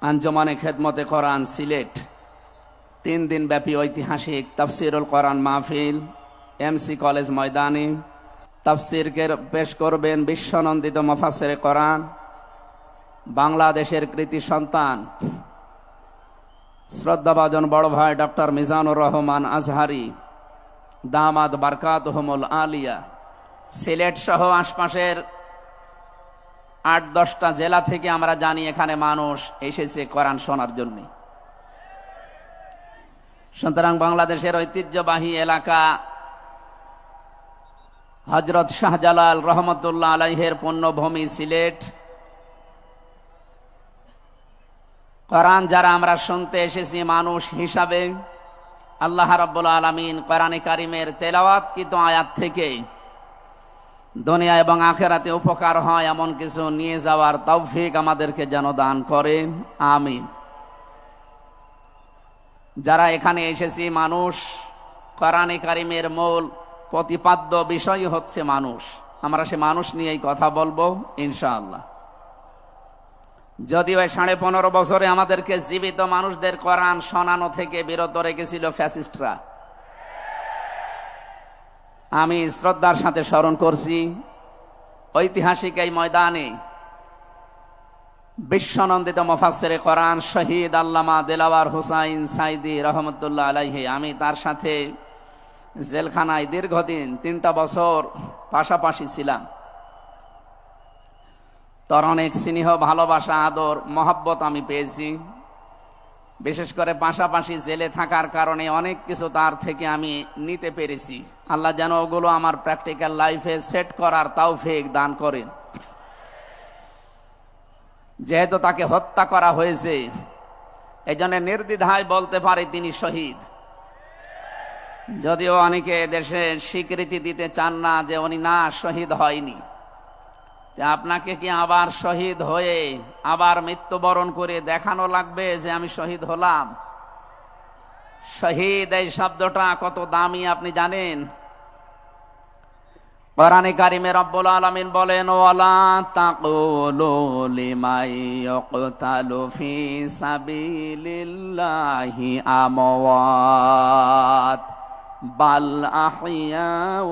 আঞ্জুমানে খেদমতে কোরআন সিলেট 3 দিন ব্যাপী ঐতিহাসিক তাফসিরুল কোরআন মাহফিল এমসি কলেজ ময়দানে তাফসির পেশ করবেন বিশ্বনন্দিত মুফাসসিরে কোরআন বাংলাদেশের কৃতি সন্তান শ্রদ্ধাভাজন বড় ভাই ডক্টর মিজানুর রহমান আজহারি দামাত বারকাতুহুমুল আলিয়া। সিলেট সহ আশপাশের 8-10টা জেলা থেকে আমরা জানি এখানে মানুষ এসেছে কোরআন শোনার জন্য। সুতরাং বাংলাদেশের ঐতিহ্যবাহী এলাকা হযরত শাহজালাল রহমতুল্লাহ আলাইহির পুণ্যভূমি সিলেট, কোরআন যারা আমরা শুনতে এসেছি মানুষ হিসাবে, আল্লাহ রাব্বুল আলামিন কোরআনে কারিমের তেলাওয়াতকৃত আয়াত থেকে দুনিয়া এবং আখিরাতে উপকার হয় এমন কিছু নিয়ে যাওয়ার তৌফিক আমাদেরকে যেন দান করেন, আমিন। যারা এখানে এসেছি মানুষ, কোরআনে কারিমের মূল প্রতিপাদ্য বিষয় হচ্ছে মানুষ। আমরা সে মানুষ নিয়েই কথা বলবো ইনশাআল্লাহ। যদিও 15.5 বছরে আমাদেরকে জীবিত মানুষদের কোরআন শোনানো থেকে বিরত রেখেছিল ফ্যাসিস্টরা। আমি শ্রদ্ধার সাথে স্মরণ করছি ঐতিহাসিক এই ময়দানে বিশ্বনন্দিত মুফাসসিরে কোরআন শহীদ আল্লামা দিলওয়ার হুসাইন সাইদি রহমতুল্লাহ আলাইহি। আমি তার সাথে জেলখানায় দীর্ঘদিন 3টা বছর পাশাপাশি ছিলাম। তার অনেক স্নেহ, ভালোবাসা, আদর, মহব্বত আমি পেয়েছি। বিশেষ করে পাশাপাশি জেলে থাকার কারণে অনেক কিছু তার থেকে আমি নিতে পেরেছি। আল্লাহ যেন ওগুলো আমার প্র্যাকটিক্যাল লাইফে সেট করার তৌফিক দান করেন। যেহেতু তাকে হত্যা করা হয়েছে, এই জন্য নির্দ্বিধায় বলতে পারি তিনি শহীদ। যদিও অনেকে দেশে স্বীকৃতি দিতে চান না যে উনি না শহীদ হয়নি। আপনাকে কি আবার শহীদ হয়ে আবার মৃত্যুবরণ করে দেখানো লাগবে যে আমি শহীদ হলাম? শহীদ এই শব্দটা কত দামি আপনি জানেন? কোরআনে কারিমে রব্বুল আলামিন বলেন, ওয়ালা তাকুলু লিমান ইয়ুকতালু ফি সাবিলিল্লাহি আমওয়াত বাল আহইয়াউ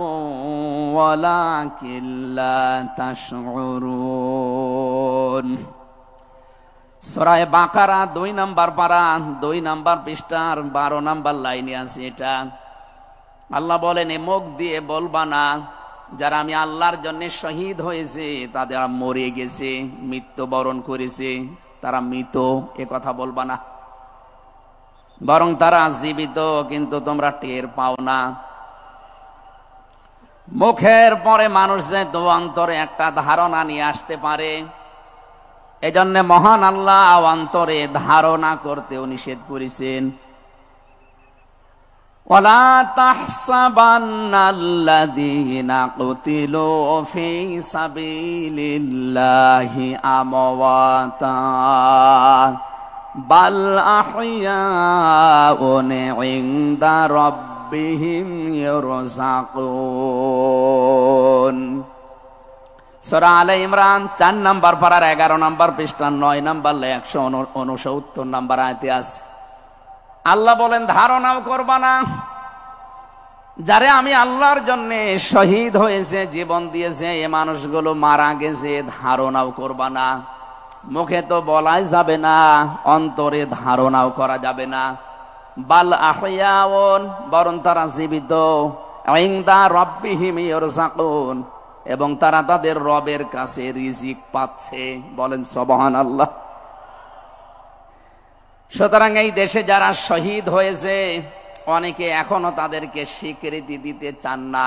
ওয়ালাকিন লা তাশউরুন। সূরা বাকারা 2 নম্বর পারা 2 নম্বর পৃষ্ঠার 12 নম্বর লাইনে আছে এটা। আল্লাহ বলেন, মুখ দিয়ে বলবা না যারা আমি আল্লাহর জন্য শহীদ হয়েছে তাদের মরে গেছে, মৃত্যুবরণ করেছে, তারা মৃত, এ কথা বলবা না। বরং তারা জীবিত, কিন্তু তোমরা টের পাও না। মুখের পরে মানুষ যে অন্তরে একটা ধারণা নিয়ে আসতে পারে, এজন্য মহান আল্লাহ অন্তরে ধারণা করতেও নিষেধ করেছেন। ওয়ালা তাহসাবান্নাল্লাযীনা কুতিলু ফী সাবিলিল্লাহি আমওয়াতা বাল আহইয়াউন ইনদা রাব্বিহিম ইরযাকুন। সূরা আলে ইমরান 4 নম্বর পারার 11 নম্বর পৃষ্ঠা 9 নম্বর 169 নম্বর আয়াতে আছে। আল্লাহ বলেন, ধারণাও করবা না যারে আমি আল্লাহর জন্য শহীদ হয়েছে, জীবন দিয়েছে, এ মানুষগুলো মারা গেছে, ধারণাও করবা না। মুখে তো বলাই যাবে না, অন্তরে ধারণাও করা যাবে না। বাল আহইয়াউন, বরং তারা জীবিত, ইনদা রাব্বিহিম ইরযাকুন, এবং তারা তাদের রবের কাছে রিজিক পাচ্ছে। বলেন সুবহানাল্লাহ। সুতরাং এই দেশে যারা শহীদ হয়েছে অনেকে এখনো তাদেরকে স্বীকৃতি দিতে চান না।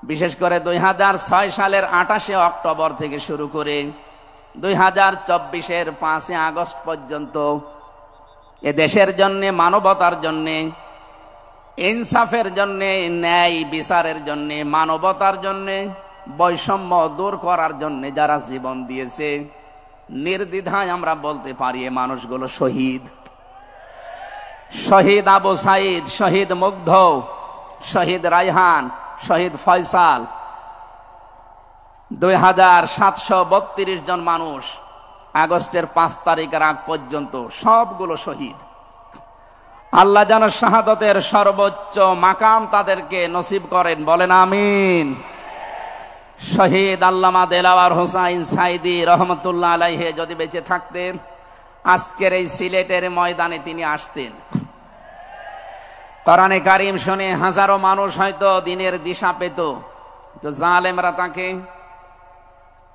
বিশেষ করে 2006 সালের 28শে অক্টোবর থেকে শুরু করে 2024-এর 5 আগস্ট পর্যন্ত এ দেশের জন্য, মানবতার জন্য, ইনসাফের জন্য, ন্যায় বিচারের জন্য, মানবতার জন্য, বৈষম্য দূর করার জন্য যারা জীবন দিয়েছে, নির্দ্বিধায় আমরা বলতে পারি এ মানুষগুলো শহীদ। শহীদ আবু সাইদ, শহীদ মুগ্ধ, শহীদ রায়হান, শহীদ ফয়সাল, 2732 জন মানুষ আগস্টের 5 তারিখের আগ পর্যন্ত সবগুলো শহীদ। আল্লাহ যেন শাহাদতের সর্বোচ্চ মাকাম তাদেরকে নসিব করেন, বলেন আমিন। শহীদ আল্লামা দেলাওয়ার হোসাইন সাইদি রহমতুল্লাহ আলাইহি যদি বেঁচে থাকতেন, আজকের এই সিলেটের ময়দানে তিনি আসতেন। কোরআনে কারীম শুনে হাজারো মানুষ হয়তো দিনের দিশা পেত, তো জালেমরা তাকে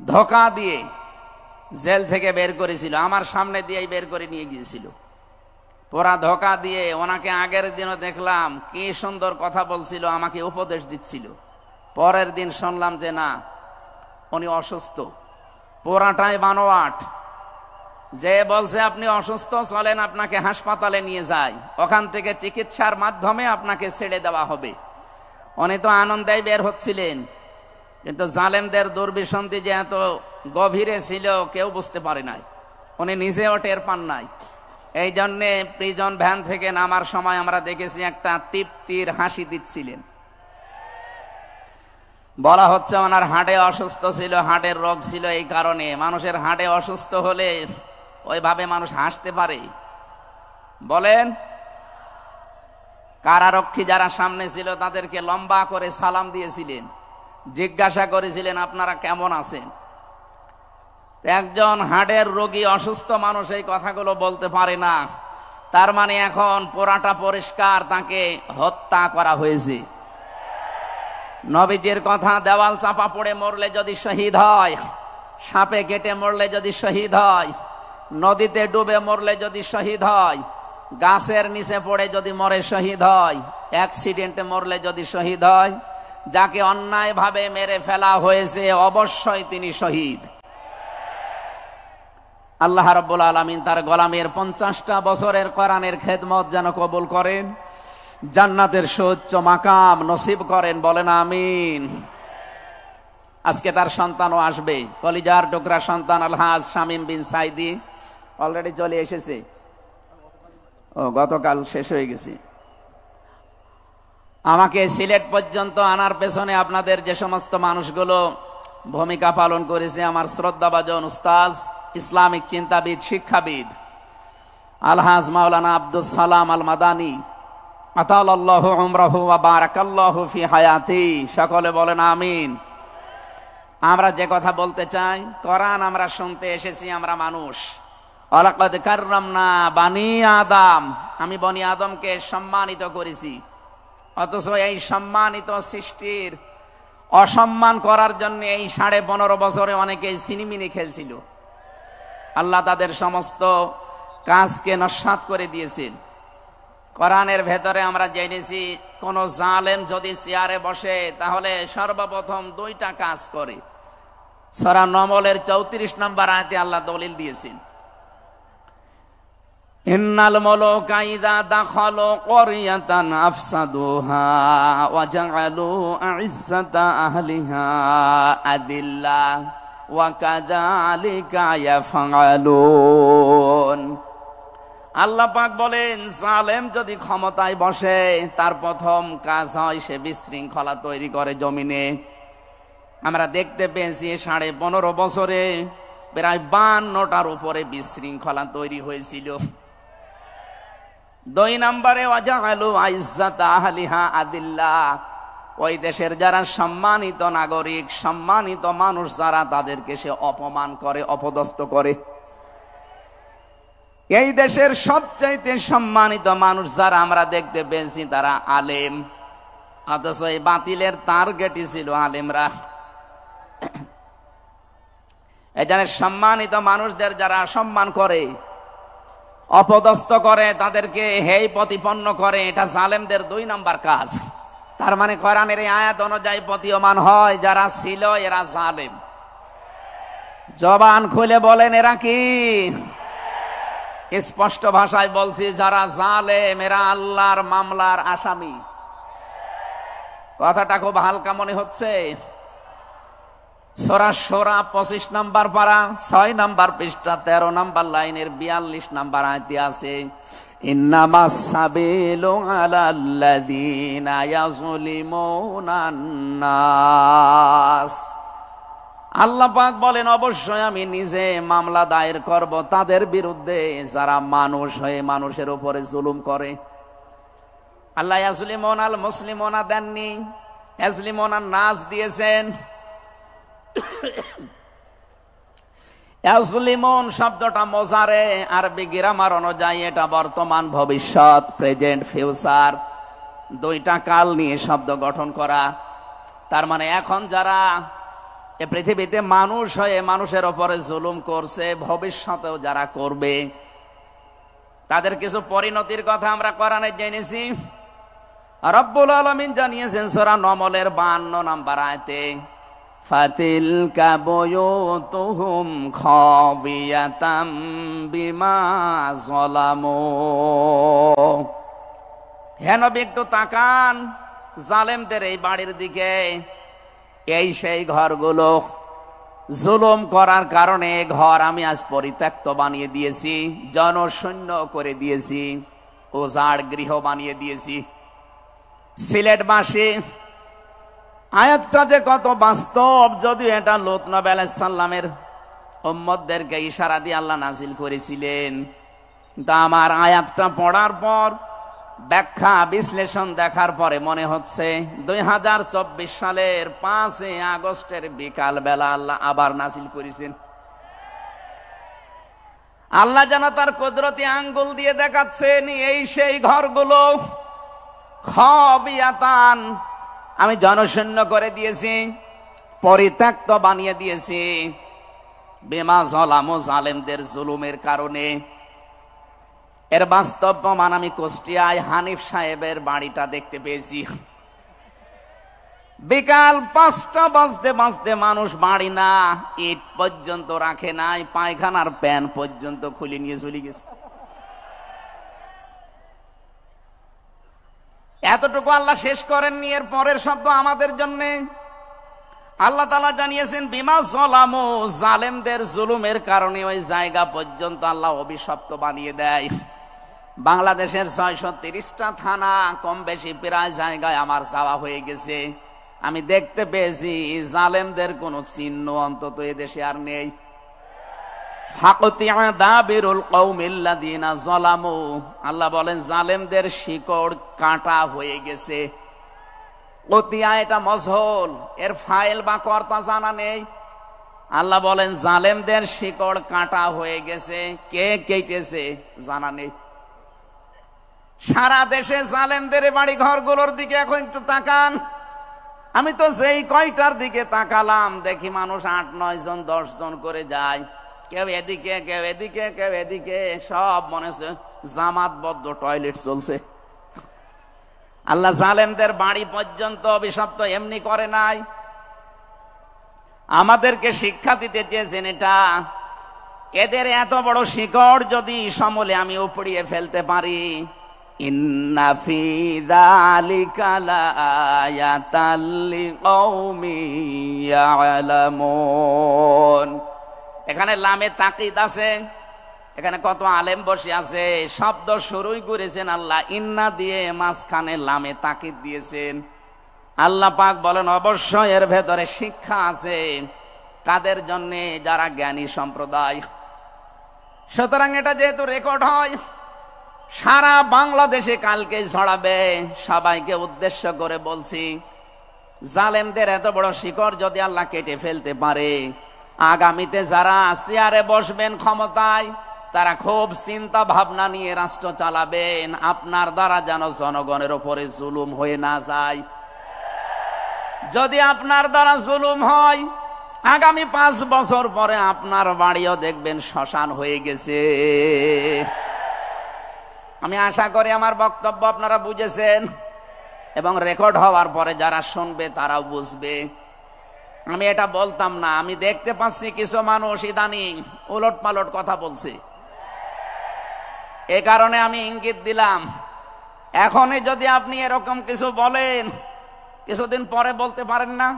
ধোঁকা দিয়ে জেল থেকে বের করেছিল, আমার সামনে দিয়েই বের করে নিয়ে গিয়েছিল। পুরা ধোঁকা দিয়ে ওনাকে আগের দিনও দেখলাম কি সুন্দর কথা বলছিল, আমাকে উপদেশ দিচ্ছিল। পরের দিন শুনলাম যে না, উনি অসুস্থ, পুরাটাই বানোয়াট। যে বলছে আপনি অসুস্থ, চলেন আপনাকে হাসপাতালে নিয়ে যাই, ওখান থেকে চিকিৎসার মাধ্যমে আপনাকে ছেড়ে দেওয়া হবে। উনি তো আনন্দেই বের হচ্ছিলেন, কিন্তু জালেমদের দুর্বিসন্ধি যে এত গভীরে ছিল কেউ বুঝতে পারে নাই, উনি নিজেও টের পান নাই। এই জন্যে প্রিজন ভ্যান থেকে নামার সময় আমরা দেখেছি একটা তৃপ্তির হাসি দিচ্ছিলেন। বলা হচ্ছে ওনার হার্টে অসুস্থ ছিল, হার্টের রোগ ছিল। এই কারণে মানুষের হার্টে অসুস্থ হলে ওইভাবে মানুষ হাসতে পারে? বলেন। কারারক্ষী যারা সামনে ছিল তাদেরকে লম্বা করে সালাম দিয়েছিলেন, জিজ্ঞাসা করেছিলেন আপনারা কেমন আছেন। একজন হার্টের রোগী অসুস্থ মানুষ এই কথাগুলো বলতে পারে না, তার মানে এখন পোড়াটা পরিষ্কার, তাকে হত্যা করা হয়েছে। নবীজির কথা, দেওয়াল চাপা পড়ে মরলে যদি শহীদ হয়, সাপে কেটে মরলে যদি শহীদ হয়, নদীতে ডুবে মরলে যদি শহীদ হয়, গাছের নিচে পড়ে যদি মরে শহীদ হয়, অ্যাক্সিডেন্টে মরলে যদি শহীদ হয়, যাকে অন্যায়ভাবে মেরে ফেলা হয়েছে অবশ্যই তিনি শহীদ। আল্লাহ রাব্বুল আলামিন তার গোলামের 50টা বছরের কোরআনের খেদমত যেন কবুল করেন, জান্নাতের সুউচ্চ মাকাম নসিব করেন, বলেন আমিন। আজকে তার সন্তানও আসবে, কলিজার টুকরা সন্তান আলহাজ শামীম বিন সাইদি অলরেডি চলে এসেছে। গতকাল শেষ হয়ে গেছে। আমাকে সিলেট পর্যন্ত আনার পেছনে আপনাদের যে সমস্ত মানুষগুলো ভূমিকা পালন করেছে, আমার শ্রদ্ধাভাজন উস্তাজ, ইসলামিক চিন্তাবিদ, শিক্ষাবিদ আলহাজ মাওলানা আব্দুস সালাম আল মাদানী, আতালাল্লাহু উমরাহু ওয়া বারাকাল্লাহু ফি হায়াতি, সকলে বলেন আমিন। আমরা যে কথা বলতে চাই, কোরআন আমরা শুনতে এসেছি, আমরা মানুষ। ওয়ালাকাদ কাররামনা বানি আদম, আমি বনি আদমকে সম্মানিত করেছি। অথচ এই সম্মানিত সৃষ্টির অসম্মান করার জন্য এই 15.5 বছরে অনেকেই সিনিমিনি খেলছিল। আল্লাহ তাদের সমস্ত কাজকে নস্যাৎ করে দিয়েছেন। কোরআনের ভেতরে আমরা জেনেছি, কোন জালেম যদি চেয়ারে বসে তাহলে সর্বপ্রথম 2টা কাজ করে। সূরা নমলের 34 নম্বর আয়াতে আল্লাহ দলিল দিয়েছেন, ইন্নাল মুলুকা ইযা দাখালু ক্বরিয়াতান আফসাদুহা ওয়া জাআলু আ'ইজ্জাতা আহলিহা আযিল্লা ওয়া কাযালিকা ইয়াফআলুন। আল্লাহ পাক বলেন, জালেম যদি ক্ষমতায় বসে তার প্রথম কাজ হয় সে বিশৃঙ্খলা তৈরি করে জমিনে। আমরা দেখতে পেয়েছি 15.5 বছরে প্রায় 52টার উপরে বিশৃঙ্খলা তৈরি হয়েছিল। 2 নম্বরে ওয়াজাআলু আইজ্জাতা আহলিহা আযিল্লা, ওই দেশের যারা সম্মানিত নাগরিক, সম্মানিত মানুষ যারা, তাদেরকে সে অপমান করে, অপদস্থ করে। এই দেশের সবচাইতে সম্মানিত মানুষ যারা আমরা দেখতে পেয়েছি তারা আলেম, অথচ এই বাতিলের টার্গেটই ছিল আলেমরা। এখানে সম্মানিত মানুষদের যারা সম্মান করে, অপদস্থ করে, তাদেরকে হেয় প্রতিপন্ন করে, এটা জালেমদের 2 নম্বর কাজ। তার মানে কোরআনের এই আয়াত অনুযায়ী প্রতীয়মান হয় যারা ছিল এরা জালেম। জবান খুলে বলেন এরা কি? স্পষ্ট ভাষায় বলছি, যারা জালেম এরা আল্লাহর মামলার আসামি। কথাটা খুব হালকা মনে হচ্ছে। সূরা শূরা 25 নম্বর পারা 6 নম্বর পৃষ্ঠা 13 নম্বর লাইনের 42 নম্বর আয়াতে আছে, ইন্নামাস সাবিলু আলাল্লাযীনা ইয়াযলিমুনান নাস। আল্লাহ পাক বলেন অবশ্যই আমি নিজে মামলা দায়ের করব তাদের বিরুদ্ধে যারা মানুষ হয়ে মানুষের উপরে জুলুম করে। আল্লাহ ইয়াজলিমুন আল মুসলিমুনা দেননি, ইয়াজলিমুন আন নাস দিয়েছেন। ইয়াজলিমুন শব্দটা মোজারে, আরবি গ্রামার অনুযায়ী এটা বর্তমান, ভবিষ্যৎ, প্রেজেন্ট, ফিউচার, দুইটা কাল নিয়ে শব্দ গঠন করা। তার মানে এখন যারা এ পৃথিবীতে মানুষ হয়ে মানুষের উপরে জুলুম করছে, ভবিষ্যতেও যারা করবে, তাদের কিছু পরিণতির কথা আমরা কোরআনে জেনেছি। রব্বুল আলামিন জানিয়েছেন সূরা নমলের 52 নম্বর আয়াতে, ফাতিলকা বুয়ুতুহুম খাবিয়াতাম বিমা যালামু। হে নবী একটু তাকান জালেমদের এই বাড়ির দিকে। এই সেই ঘরগুলো, জুলুম করার কারণে ঘর আমি আজ পরিত্যক্ত বানিয়ে দিয়েছি, জনশূন্য করে দিয়েছি, উজাড় গৃহ বানিয়ে দিয়েছি। সিলেটবাসী, আয়াতটা যে কত বাস্তব, যদিও এটা লূত নবী আলাইহিস সালামের উম্মতদেরকে ইশারা দিয়ে আল্লাহ নাজিল করেছিলেন। তা আমার আয়াতটা পড়ার পর, ব্যাখ্যা বিশ্লেষণ দেখার পরে মনে হচ্ছে 2024 সালের 5 আগস্টের বিকাল বেলা আল্লাহ আবার নাজিল করেছেন। আল্লাহ যেন তার কুদরতি আঙ্গুল দিয়ে দেখাচ্ছেন এই সেই ঘরগুলো খাবিয়াতান, আমি জনশূন্য করে দিয়েছি, পরিত্যক্ত বানিয়ে দিয়েছি, বিমা যালামু, জালেমদের জুলুমের কারণে। এর বাস্তব প্রমাণ আমি কুষ্টিয়ায় হানিফ সাহেবের বাড়িটা দেখতে পেয়েছি। বিকাল 5টা বাজতে বাজতে মানুষ বাড়ি না ইট পর্যন্ত রাখে নাই, পায়খানার প্যান পর্যন্ত খুলে নিয়ে চলে গেছে। এতটুকু আল্লাহ শেষ করেননি, এর পরের শব্দ আমাদের জন্য। আল্লাহ তাআলা জানিয়েছেন বিমা যালামু, জালেমদের জুলুমের কারণে ওই জায়গা পর্যন্ত আল্লাহ অভিশপ্ত বানিয়ে দেয়। বাংলাদেশের 630টা থানা, কম বেশি প্রায় জায়গায় আমার যাওয়া হয়ে গেছে। আমি দেখতে পেয়েছি জালেমদের কোন চিহ্ন অন্তত এদেশে আর নেই। ফাকতিয়া দাবিরুল কওমিল্লাযিনা যালামু, আল্লাহ বলেন জালেমদের শিকড় কাটা হয়ে গেছে। কতিয়া এটা মজহুল, এর ফাইল বা কর্তা জানা নেই। আল্লাহ বলেন জালেমদের শিকড় কাটা হয়ে গেছে, কে কেটেছে জানা নেই। সারা দেশে জালেমদের বাড়ি ঘরগুলোর দিকে এখন একটু তাকান। আমি তো যেই কয়টার দিকে তাকালাম দেখি মানুষ 8-9 জন 10 জন করে যায়, কেউ এদিকে কেউ এদিকে কেউ এদিকে, সব মনে হচ্ছে জামাতবদ্ধ টয়লেট চলছে। আল্লাহ জালেমদের বাড়ি পর্যন্ত অভিশপ্ত এমনি করে নাই, আমাদেরকে শিক্ষা দিতে চেয়েছেন এটা। এদের এত বড় শিকড় যদি সমূলে আমি উপড়িয়ে ফেলতে পারি, ইন্না ফি যালিকা লাআয়াতাল লিকাউমিন ইয়ালামুন। এখানে লামে তাকিদ আছে, এখানে কত আলেম বসে আছে, শব্দ শুরুই করেছেন আল্লাহ ইন্না দিয়ে, মাঝখানে লামে তাকিদ দিয়েছেন। আল্লাহ পাক বলেন অবশ্যই এর ভেতরে শিক্ষা আছে, কাদের জন্য? যারা জ্ঞানী সম্প্রদায়। সুতরাং এটা যেহেতু রেকর্ড হয়, সারা বাংলাদেশে কালকে ছড়াবে। সবাইকে উদ্দেশ্য করে বলছি, জালেমদের এত বড় শিকড় যদি আল্লাহ কেটে ফেলতে পারে, আগামীতে যারা চেয়ারে বসবেন ক্ষমতায়, তারা খুব চিন্তা ভাবনা নিয়ে রাষ্ট্র চালাবেন, আপনার দ্বারা যেন জনগণের উপরে জুলুম হয়ে না যায়। যদি আপনার দ্বারা জুলুম হয়, আগামী 5 বছর পরে আপনার বাড়িও দেখবেন শ্মশান হয়ে গেছে। আমি আশা করি আমার বক্তব্য আপনারা বুঝেছেন, এবং রেকর্ড হওয়ার পরে যারা শুনবে তারাও বুঝবে। আমি এটা বলতাম না, আমি দেখতে পাচ্ছি কিছু মানুষ ইদানিং উলট পালট কথা বলছে, এ কারণে আমি ইঙ্গিত দিলাম। এখনই যদি আপনি এরকম কিছু বলেন, কিছুদিন পরে বলতে পারেন না।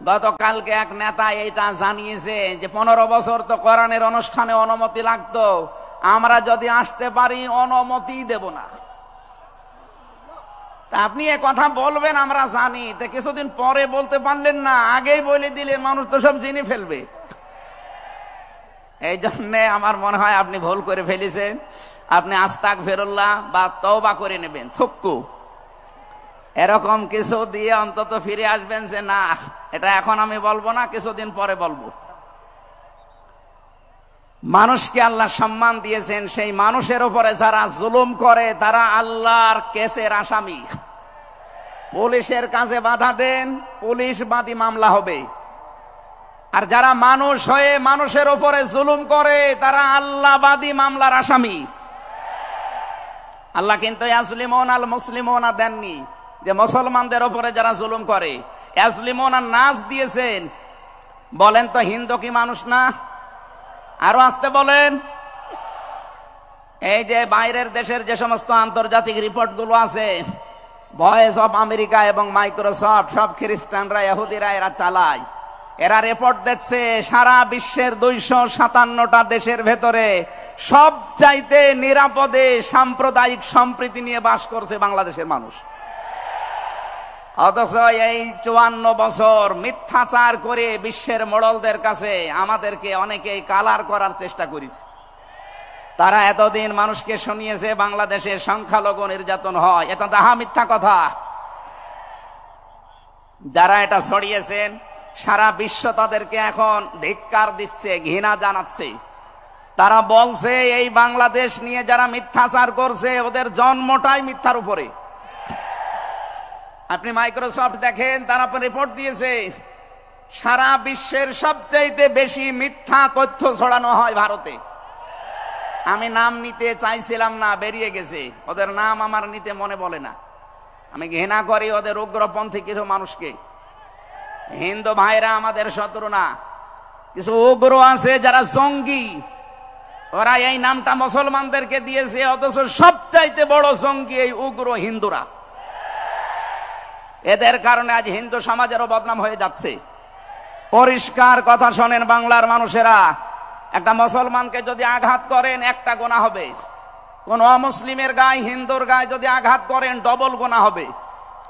গতকালকে এক নেতা এইটা জানিয়েছে যে 15 বছর তো কোরআনের অনুষ্ঠানে অনুমতি লাগতো, আমরা যদি আসতে পারি অনুমতি দেব না। তা আপনি এ কথা বলবেন আমরা জানি, তা কিছুদিন পরে বলতে পারলেন না, আগেই বলে দিলেন, মানুষ তো সব চিনে ফেলবে। এই জন্য আমার মনে হয় আপনি ভুল করে ফেলেছেন। আপনি আস্তাগফিরুল্লাহ বা তওবা করে নেবেন, থুক্কু এরকম কিছু দিয়ে অন্তত ফিরে আসবেন যে না, এটা এখন আমি বলবো না, কিছুদিন পরে বলবো। মানুষকে আল্লাহ সম্মান দিয়েছেন, সেই মানুষের উপরে যারা জুলুম করে তারা আল্লাহর কেসের আসামি। পুলিশের কাজে বাধা দেন, পুলিশ বাদী মামলা হবে। আর যারা মানুষ হয়ে মানুষের উপরে জুলুম করে তারা আল্লাহ বাদী মামলার আসামি। আল্লাহ কিন্তু ইয়াজলিমুন আল মুসলিমুনা দেননি, যে মুসলমানদের উপরে যারা জুলুম করে ইয়াজলিমুন আর নাস দিয়েছেন। বলেন তো হিন্দু কি মানুষ না? আরো আসতে বলেন। এই যে বাইরের দেশের যে সমস্ত আন্তর্জাতিক রিপোর্ট গুলো আছে, ভয়েস অফ আমেরিকা এবং মাইক্রোসফট, সব খ্রিস্টানরা ইহুদিরা এরা চালায়। এরা রিপোর্ট দিচ্ছে সারা বিশ্বের 257টা দেশের ভেতরে সবচাইতে নিরাপদে সাম্প্রদায়িক সম্প্রীতি নিয়ে বাস করছে বাংলাদেশের মানুষ। অথচ এই 54 বছর মিথ্যাচার করে বিশ্বের মোড়লদের কাছে আমাদেরকে অনেকেই কালার করার চেষ্টা করেছে। তারা এতদিন মানুষকে শুনিয়েছে বাংলাদেশের সংখ্যালঘু নির্যাতন হয়, এটা তাহা মিথ্যা কথা। যারা এটা ছড়িয়েছেন সারা বিশ্ব তাদেরকে এখন ধিক্কার দিচ্ছে, ঘৃণা জানাচ্ছে। তারা বলছে এই বাংলাদেশ নিয়ে যারা মিথ্যাচার করছে ওদের জন্মটাই মিথ্যার উপরে। আপনি মাইক্রোসফট দেখেন, তারা রিপোর্ট দিয়েছে সারা বিশ্বের সবচাইতে বেশি মিথ্যা তথ্য ছড়ানো হয় ভারতে। আমি নাম নিতে চাইছিলাম না, বেরিয়ে গেছে। ওদের নাম আমার নিতে মনে বলে না। আমি ঘৃণা করি ওদের উগ্রপন্থী কিছু মানুষকে। হিন্দু ভাইরা আমাদের শত্রু না, কিছু উগ্র আছে যারা জঙ্গি, ওরা এই নামটা মুসলমানদেরকে দিয়েছে, অথচ সবচাইতে বড় জঙ্গি এই উগ্র হিন্দুরা। এদের কারণে আজ হিন্দু সমাজেরও বদনাম হয়ে যাচ্ছে। পরিষ্কার কথা শোনেন বাংলার মানুষেরা, একটা মুসলমানকে যদি আঘাত করেন একটা গুনাহ হবে, কোন অমুসলিমের গায়ে হিন্দুর গায়ে যদি আঘাত করেন ডবল গুনাহ হবে।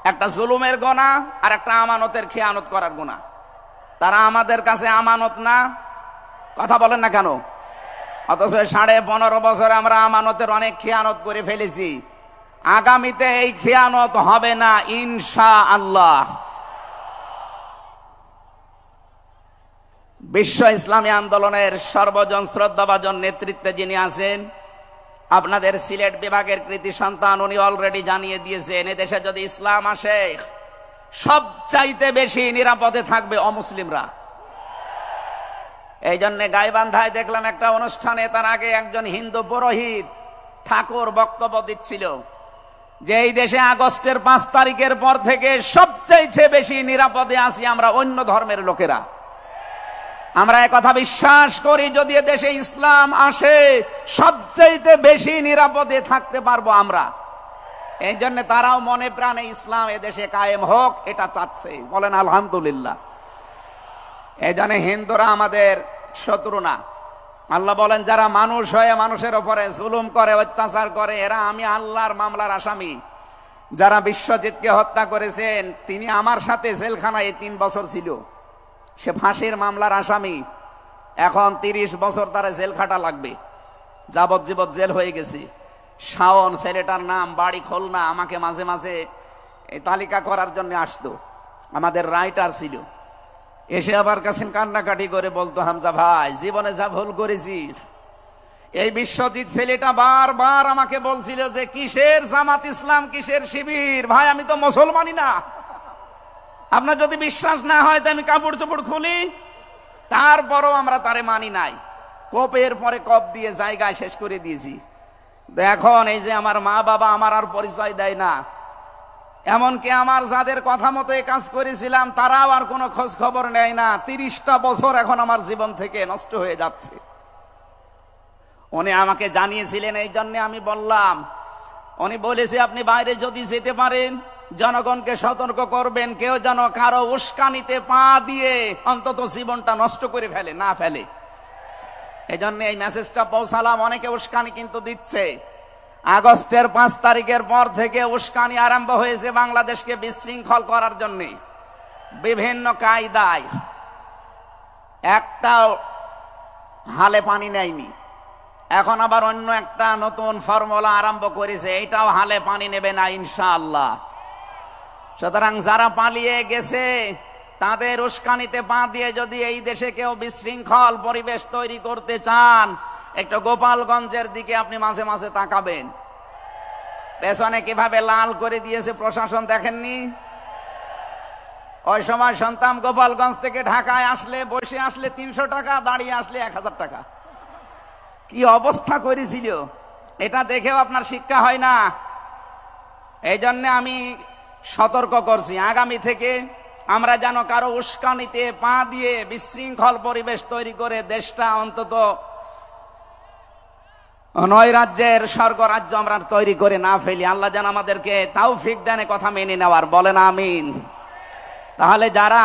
একটা জুলুমের গুনাহ আর একটা আমানতের খেয়ানত করার গুনাহ। তারা আমাদের কাছে আমানত না, কথা বলেন না কেন? অথচ 15.5 বছরে আমরা আমানতের অনেক খেয়ানত করে ফেলেছি। আগামীতে এই খেয়ানত হবে না ইনশাআল্লাহ। বিশ্ব ইসলামী আন্দোলনের সর্বজন শ্রদ্ধাভাজন নেতৃত্বে যিনি আছেন, আপনাদের সিলেট বিভাগের কৃতি সন্তান, উনি অলরেডি জানিয়ে দিয়েছেন এদেশে যদি ইসলাম আসে সবচাইতে বেশি নিরাপদে থাকবে অমুসলিমরা। এই জন্য গাইবান্ধায় দেখলাম একটা অনুষ্ঠানে, তার আগে একজন হিন্দু পুরোহিত ঠাকুর বক্তব্য দিচ্ছিল যে এই দেশে আগস্টের 5 তারিখের পর থেকে সবচাইতে বেশি নিরাপদে আছি আমরা অন্য ধর্মের লোকেরা। আমরা একথা বিশ্বাস করি, যদি দেশে ইসলাম আসে সবচাইতে বেশি নিরাপদে থাকতে পারবো আমরা। এই জন্য তারাও মনে প্রাণে ইসলাম এদেশে কায়েম হোক এটা চাচ্ছে, বলেন আলহামদুলিল্লাহ। এই জন্য হিন্দুরা আমাদের শত্রু না। আল্লাহ বলেন যারা মানুষ হয়ে মানুষের উপরে জুলুম করে, অত্যাচার করে, এরা আমি আল্লাহর মামলার আসামি। যারা বিশ্বজিৎকে হত্যা করেছেন তিনি আমার সাথে জেলখানায় 3 বছর ছিল, সে ফাঁসির মামলার আসামি। এখন 30 বছর তারা জেল খাটা লাগবে, যাবজ্জীবন জেল হয়ে গেছে। শাওন ছেলেটার নাম, বাড়ি খুলনা, আমাকে মাঝে মাঝে এই তালিকা করার জন্য আসতো, আমাদের রাইটার ছিল। এসে আবার কাছে কান্নাকাটি করে বলতো, হামজা ভাই জীবনে যা ভুল করেছি। এই বিশ্বজিৎ ছেলেটা বারবার আমাকে বলছিল যে কিসের জামাত ইসলাম, কিসের শিবির, ভাই আমি তো মুসলমানই না। আপনার যদি বিশ্বাস না হয় তো আমি কাপড় চোপড় খুলি, তারপরও আমরা তারে মানি নাই। কপের পরে কপ দিয়ে জায়গায় শেষ করে দিয়েছি। এখন এই যে আমার মা বাবা আমার আর পরিচয় দেয় না, এমনকি আমার যাদের কথা মতো এই কাজ করেছিলাম তারাও আর কোনো খোঁজ খবর নেয় না। 30টা বছর এখন আমার জীবন থেকে নষ্ট হয়ে যাচ্ছে। উনি আমাকে জানিয়েছিলেন, এই জন্য আমি বললাম। উনি বলেছে আপনি বাইরে যদি যেতে পারেন জনগণকে সতর্ক করবেন, কেউ যেন কারো উস্কানিতে পা দিয়ে অন্তত জীবনটা নষ্ট করে না ফেলে। এই জন্য এই মেসেজটা পৌঁছালাম। অনেকে উস্কানি কিন্তু দিচ্ছে। আগস্টের 5 তারিখের পর থেকে উস্কানি আরম্ভ হয়েছে বাংলাদেশকে বিশৃঙ্খল করার জন্য বিভিন্ন কায়দায়। একটাও হালে পানি নেয়নি, এখন আবার অন্য একটা নতুন ফর্মুলা আরম্ভ করেছে, এটাও হালে পানি নেবে না ইনশাআল্লাহ। সুতরাং যারা পালিয়ে গেছে তাদের উস্কানিতে পা দিয়ে যদি এই দেশে কেউ বিশৃঙ্খল পরিবেশ তৈরি করতে চান, একটু গোপালগঞ্জের দিকে আপনি মাঝে মাঝে তাকাবেন। পেছনে কিভাবে লাল করে দিয়েছে প্রশাসন দেখেননি? ওই সময় সন্তান গোপালগঞ্জ থেকে ঢাকায় আসলে, বসে আসলে 300 টাকা, দাঁড়িয়ে আসলে 1000 টাকা। কি অবস্থা করেছিল, এটা দেখেও আপনার শিক্ষা হয় না। এই জন্য আমি সতর্ক করছি, আগামী থেকে আমরা যেন কারো উস্কানিতে পা দিয়ে বিশৃঙ্খল পরিবেশ তৈরি করে দেশটা অন্তত 9 রাজ্যের স্বর্গরাজ্য আমরা তৈরি করে না ফেলি। আল্লাহ যেন আমাদেরকে তৌফিক দেন কথা মেনে নেওয়ার, বলেন আমিন। তাহলে যারা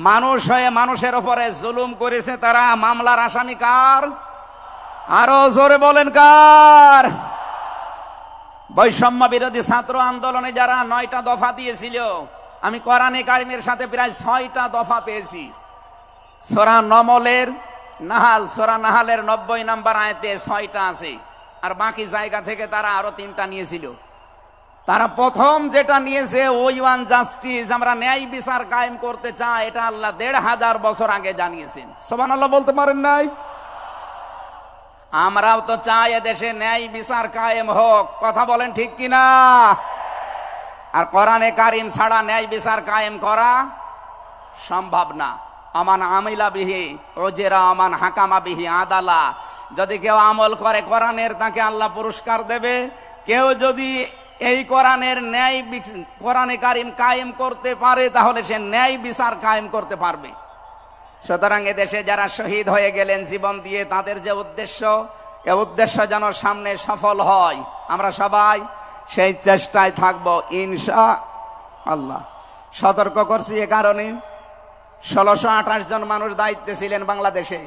মানুষ হয়ে মানুষের উপরে জুলুম করেছে তারা মামলার আসামি কার? আরো জোরে বলেন কার? বৈষম্য বিরোধী ছাত্র আন্দোলনে যারা 9টা দফা দিয়েছিল, আমি কোরআনে কারিমের সাথে প্রায় 6টা দফা পেয়েছি। সূরা নাহালের 90 নম্বর আয়াতে 6টা আছে, আর বাকি জায়গা থেকে তারা আরো 3টা নিয়েছিল। তারা প্রথম যেটা নিয়েছে, ওই ওয়ান জাস্টিস, আমরা ন্যায় বিচার কায়েম করতে চাই, এটা আল্লাহ 1500 বছর আগে জানিয়েছেন। সুবহানাল্লাহ বলতে পারেন নাই? আমরাও তো চাই এদেশে ন্যায় বিচার কায়েম হোক, কথা বলেন ঠিক কিনা? আর কোরআনে কারিম ছাড়া ন্যায় বিচার কায়েম করা সম্ভব না। আমান আমিলা বিহি ওজেরা আমান হাকামা বিহি আদালা। যদি কেউ আমল করে কোরআনের, তাকে আল্লাহ পুরস্কার দেবে। কেউ যদি এই কোরআনে কারিম কায়েম করতে পারে, তাহলে সে ন্যায় বিচার কায়েম করতে পারবে। সুতরাং এদেশে যারা শহীদ হয়ে গেলেন জীবন দিয়ে, তাদের যে উদ্দেশ্য, এ উদ্দেশ্য যেন সামনে সফল হয়, আমরা সবাই সেই চেষ্টায় থাকব ইনশাআল্লাহ। সতর্ক করছি এ কারণে, 1628 জন মানুষ দায়িত্বে ছিলেন বাংলাদেশে,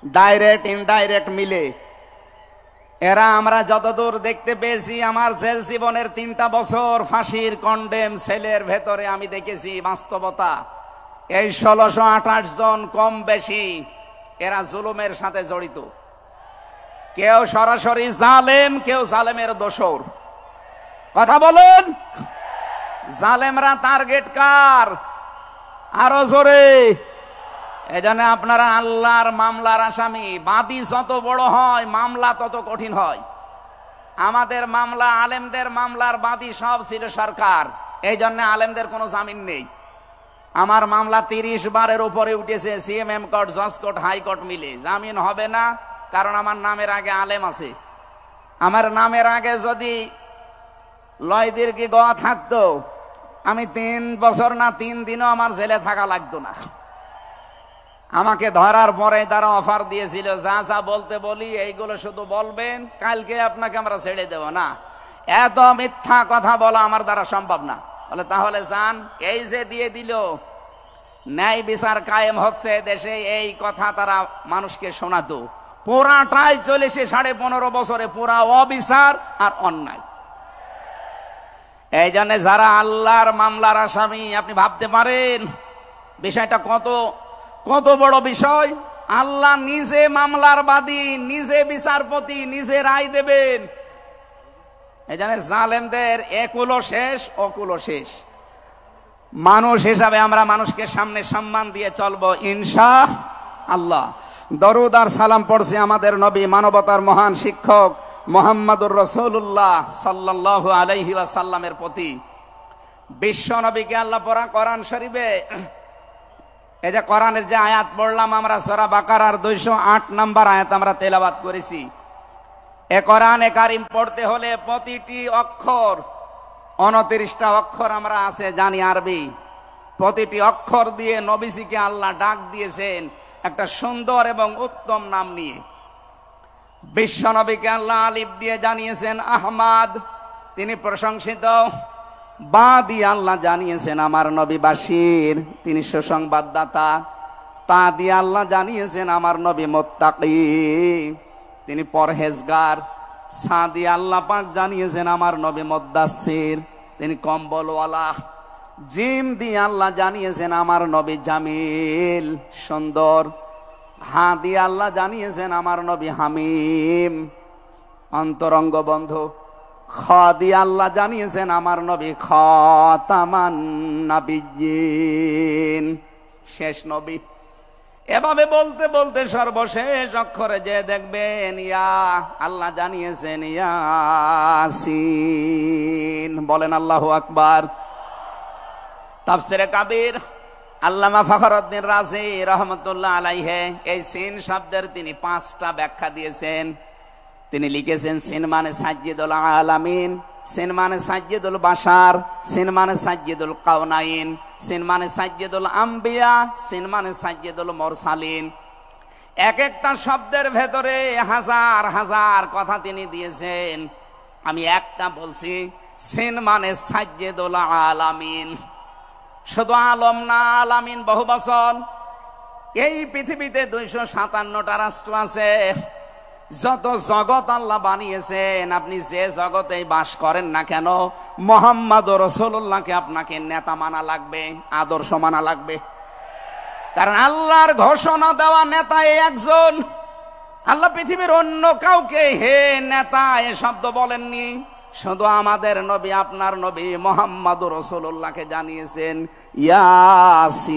ডাইরেক্ট ইনডাইরেক্ট মিলে। এরা আমরা যতদূর দেখতে পেয়েছি, আমার জেল জীবনের 3টা বছর ফাঁসির কন্ডেম সেলের ভেতরে আমি দেখেছি বাস্তবতা। এই 1628 জন কম বেশি এরা জুলুমের সাথে জড়িত। কেউ সরাসরি জালেম, কেউ জালেমের দোসর। কথা বলেন, জালেমরা টার্গেট কার? আরো জোরে। এজন্য আপনারা আল্লাহর মামলার আসামি। বাদী যত বড় হয় মামলা তত কঠিন হয়। আমাদের মামলা, আলেমদের মামলার বাদী সব ছিল সরকার, এই জন্য আলেমদের কোনো জামিন নেই। আমার মামলা 30 বারের উপরে উঠেছে, সিএমএম কোর্ট, জজ কোর্ট, হাইকোর্ট মিলে। জামিন হবে না, কারণ আমার নামের আগে আলেম আছে। আমার নামের আগে যদি লয়দির কি গোয়া থাকতো, আমি 3 বছর না 3 দিনও আমার জেলে থাকা লাগতো না। আমাকে ধরার পরে তারা অফার দিয়েছিল, যা যা বলতে বলি এইগুলো শুধু বলবেন, কালকে আপনাকে আমরা ছেড়ে দেব না। এত মিথ্যা কথা বলা আমার দ্বারা সম্ভব না। বলে তাহলে যান। এই যে দিয়ে দিল, ন্যায় বিচার কায়েম হচ্ছে দেশে, এই কথা তারা মানুষকে শোনাতো। পুরাটাই চলেছে 15.5 বছরে, পুরা অবিচার আর অন্যায়। এই জন্য যারা আল্লাহর মামলার আসামি, আপনি ভাবতে পারেন বিষয়টা কত বড় বিষয়। আল্লাহ নিজে মামলার বাদী, নিজে বিচারপতি, নিজে রায় দেবেন। এই জন্য জালেমদের একুলো শেষ, অকুলো শেষ। মানুষ হিসাবে আমরা মানুষকে সামনে সম্মান দিয়ে চলবো ইনশাআল্লাহ। দরুদ আর সালাম পড়ছি আমাদের নবী, মানবতার মহান শিক্ষক মুহাম্মদুর রাসূলুল্লাহ সাল্লাল্লাহু আলাইহি ওয়াসাল্লামের প্রতি। বিশ্ব নবীকে আল্লাহ পড়া কোরআন শরীফে, এই যে কোরআনের যে আয়াত পড়লাম আমরা, সূরা বাকারার 208 নম্বর আয়াত আমরা তেলাওয়াত করেছি। এ কোরআনে কারিম পড়তে হলে প্রতিটি অক্ষর, 29টা অক্ষর আমরা আছে জানি আরবি, প্রতিটি অক্ষর দিয়ে নবীজিকে আল্লাহ ডাক দিয়েছেন একটা সুন্দর এবং উত্তম নাম নিয়ে। বিশ্ব নবীকে আল্লাহ আলিফ দিয়ে জানিয়েছেন আহমদ, তিনি প্রশংসিত। বা দিয়ে আল্লাহ জানিয়েছেন আমার নবী বাশির, তিনি সুসংবাদদাতা। তা দিয়ে আল্লাহ জানিয়েছেন আমার নবী মুত্তাকি, তিনি পরহেজগার। সাদি আল্লাহ পাক জানিয়েছেন আমার নবী মুদ্দাসসির, তিনি কম্বলওয়ালা। জিম দিয়ে আল্লাহ জানিয়েছেন আমার নবী জামিল, সুন্দর। হা দিয়ে আল্লাহ জানিয়েছেন আমার নবী হামিম, অন্তরঙ্গ বন্ধু। খ দিয়ে আল্লাহ জানিয়েছেন আমার নবী খাতামান নাবিয়্যিন, শেষ নবী। এভাবে বলতে বলতে সর্বশেষ অক্ষরে যে দেখবেন ইয়া, আল্লাহ জানিয়েছেন ইয়াসিন। বলেন আল্লাহু আকবার। তাফসিরে কাবীর আল্লামা ফখরুদ্দীন রাজি রহমতুল্লাহ আলাইহি এই সিন শব্দের তিনি 5টা ব্যাখ্যা দিয়েছেন। তিনি লিখেছেন সিন মানে সাজ্জিদুল আলামিন, সিন মানে সাজ্জিদুল বাশার, সিন মানে সাজ্জিদুল কাউনাইন, সিন মানে সাজ্জিদুল আম্বিয়া, সিন মানে সাজ্জিদুল মুরসালিন। এক একটা শব্দের ভেতরে হাজার হাজার কথা তিনি দিয়েছেন। আমি একটা বলছি, সিন মানে সাজ্জিদুল আলামিন। শুধু আলম না, আলামিন বহু বচন। এই পৃথিবীতে 257টা রাষ্ট্র আছে। যত জগৎ আল্লাহ বানিয়েছেন, আপনি যে জগতেই বাস করেন না কেন, মুহাম্মদ রাসূলুল্লাহকে আপনাকে নেতা মানা লাগবে, আদর্শ মানা লাগবে। কারণ আল্লাহর ঘোষণা দেওয়া নেতা এই একজন। আল্লাহ পৃথিবীর অন্য কাউকে হে নেতা এ শব্দ বলেননি। শুধু আমাদের নবী, আপনার নবী মুহাম্মদ রাসূলুল্লাহকে জানিয়েছেন ইয়াসিন,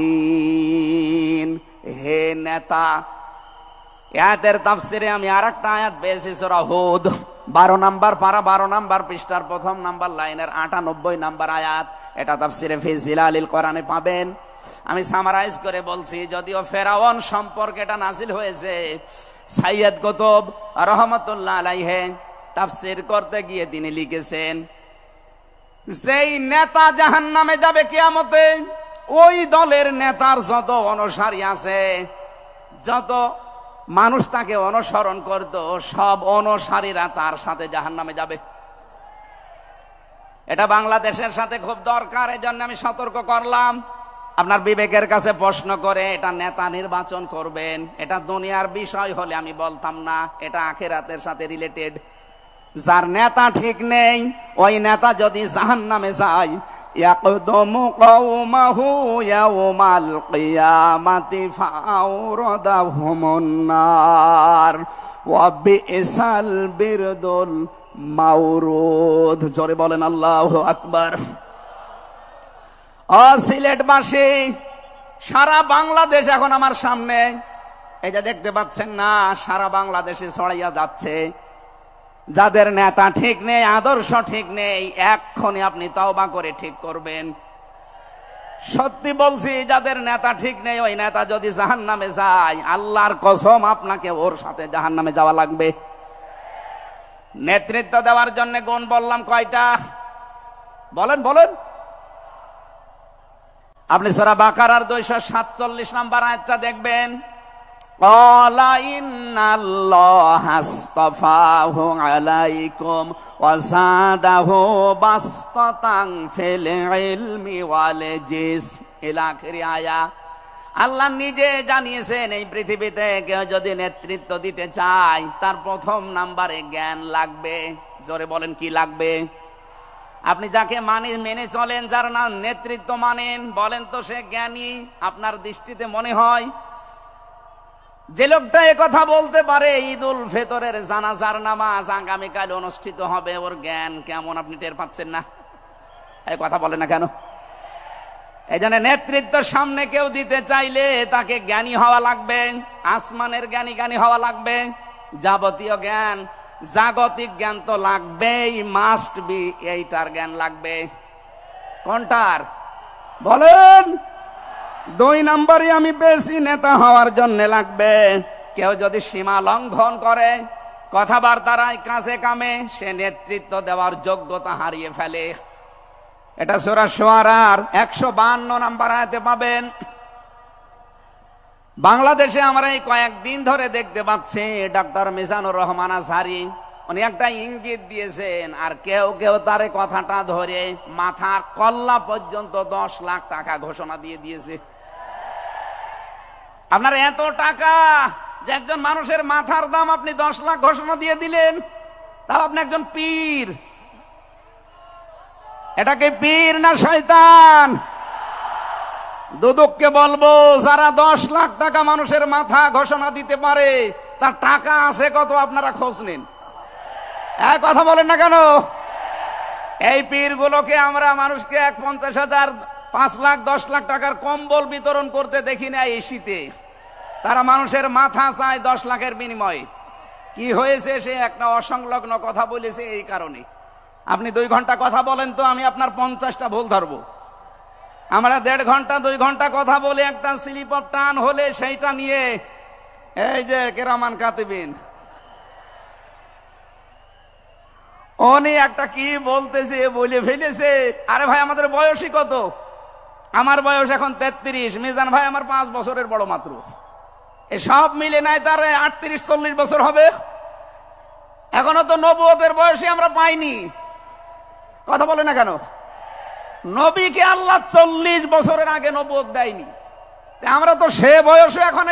হে নেতা। আয়াতের তাফসিরে আমি আরেকটা আয়াত পেয়েছি, সূরা হুদ 12 নম্বর পারা 12 নম্বর পৃষ্ঠার 1ম নাম্বার লাইনের 98 নম্বর আয়াত। এটা তাফসিরে ফি জিলালিল কোরআনে পাবেন। আমি সামারাইজ করে বলছি, যদিও ফেরাউন সম্পর্কে এটা নাজিল হয়েছে। সাইয়্যিদ কুতুব রহমাতুল্লাহ আলাইহি তাফসির করতে গিয়ে তিনি লিখেছেন, যেই নেতা জাহান্নামে যাবে কিয়ামতে, ওই দলের নেতার যত অনুসারী আছে, যত মানুষ তাকে অনুসরণ করত, সব অনুসারীরা তার সাথে জাহান্নামে যাবে। এটা বাংলাদেশের সাথে খুব দরকার, এজন্য আমি সতর্ক করলাম। আপনার বিবেকের কাছে প্রশ্ন করে এটা নেতা নির্বাচন করবেন, এটা দুনিয়ার বিষয় হলে আমি বলতাম না, এটা আখিরাতের সাথে রিলেটেড। যার নেতা ঠিক নেই, ওই নেতা যদি জাহান্নামে যায়, ইয়াকদুমু কওমাহু ইয়াওমাল কিয়ামাতি ফাআওরাদাহুমুন নার ওয়া বিসাল বিরদুল মাওরুদ। জোরে বলেন আল্লাহু আকবার। সিলেটবাসী, সারা বাংলাদেশ এখন আমার সামনে, এই যে দেখতে পাচ্ছেন না, সারা বাংলাদেশে ছড়াইয়া যাচ্ছে। যাদের নেতা ঠিক নেই, আদর্শ ঠিক নেই, এক্ষুনি আপনি তওবা করে ঠিক করবেন। সত্যি বলছি, যাদের নেতা ঠিক নেই, ওই নেতা যদি জাহান্নামে যায়, আল্লাহর কসম আপনাকে ওর সাথে জাহান্নামে যাওয়া লাগবে। নেতৃত্ব দেওয়ার জন্য গুণ বললাম কয়টা? বলেন বলেন। আপনি সূরা বাকারার 247 নম্বর আয়াতটা দেখবেন। ক্বালা ইন্নাল্লাহা আসতাফাহু আলাইকুম ওয়া যাদাহু বাসতাতান ফিল ইলমি ওয়াল জিসম ইলা আখির আয়া। আল্লাহ নিজে জানিয়েছেন, এই পৃথিবীতে কেউ যদি নেতৃত্ব দিতে চায়, তার 1ম নাম্বারে জ্ঞান লাগবে। জোরে বলেন, কি লাগবে? আপনি যাকে মেনে চলেন, যার নাম নেতৃত্ব মানেন, বলেন তো সে জ্ঞানী আপনার দৃষ্টিতে মনে হয়? যে লোকটা এ কথা বলতে পারে ঈদুল ফিতরের জানাজার নামাজ আগামীকাল অনুষ্ঠিত হবে, ওর জ্ঞান কেমন আপনি টের পাচ্ছেন না? এই কথা বলে না কেন? এই জন্য নেতৃত্ব সামনে কেউ দিতে চাইলে তাকে জ্ঞানী হওয়া লাগবে, আসমানের জ্ঞানী হওয়া লাগবে। যাবতীয় জ্ঞান, জাগতিক জ্ঞান তো লাগবেই, মাস্ট বি। এইটার জ্ঞান লাগবে। কোনটার বলেন? 2 নম্বরে আমি বেশি নেতা হওয়ার জন্য লাগবে। কেউ যদি সীমা লঙ্ঘন করে, কথাবার্তার কাছে কামে, সে নেতৃত্ব দেওয়ার যোগ্যতা হারিয়ে ফেলে। এটা সূরা শুআরার 152 নম্বর আয়াতে পাবেন। বাংলাদেশে আমরা এই কয়েকদিন ধরে দেখতে পাচ্ছি, ডক্টর মিজানুর রহমান আজহারি উনি একটা ইঙ্গিত দিয়েছেন, আর কেউ কেউ তার কথাটা ধরে মাথার কল্লা পর্যন্ত 10 লাখ টাকা ঘোষণা দিয়ে দিয়েছে। আপনার এত টাকা যে একজন মানুষের মাথার দাম আপনি 10 লাখ ঘোষণা দিয়ে দিলেন। তাও আপনি একজন পীর। এটাকে পীর না শয়তান? দুদককে বলবো, যারা 10 লাখ টাকা মানুষের মাথা ঘোষণা দিতে পারে, তার টাকা আছে কত আপনারা খোঁজ নিন। এক কথা বলেন না কেন? এই পীরগুলোকে আমরা মানুষকে 50,000, 5 লাখ, 10 লাখ টাকার কম্বল বিতরণ করতে দেখি না এই শীতে। তারা মানুষের মাথা চায় 10 লাখের বিনিময়ে। কি হয়েছে? সে একটা অসংলগ্ন কথা বলেছে এই কারণে। আপনি 2 ঘন্টা কথা বলেন তো আমি আপনার 50টা ভুল ধরবো। আমরা 1.5 ঘন্টা 2 ঘন্টা কথা বলে একটা স্লিপ অফ টান হলে সেইটা নিয়ে এই যে কেরামান কাতিবিন উনি একটা কি বলতেছে বলে ফেলেছে। আরে ভাই, আমাদের বয়সই কত? আমার বয়স এখন 33, মিজান ভাই আমার 5 বছরের বড় মাত্র। সব মিলে নাই তার 38-40 বছর হবে। এখনো তো নবুয়তের বয়সে আমরা পাইনি। কথা বলে না কেন? নবীকে আল্লাহ 40 বছরের আগে নবুয়ত দেয়নি। আমরা তো সে বয়সে এখন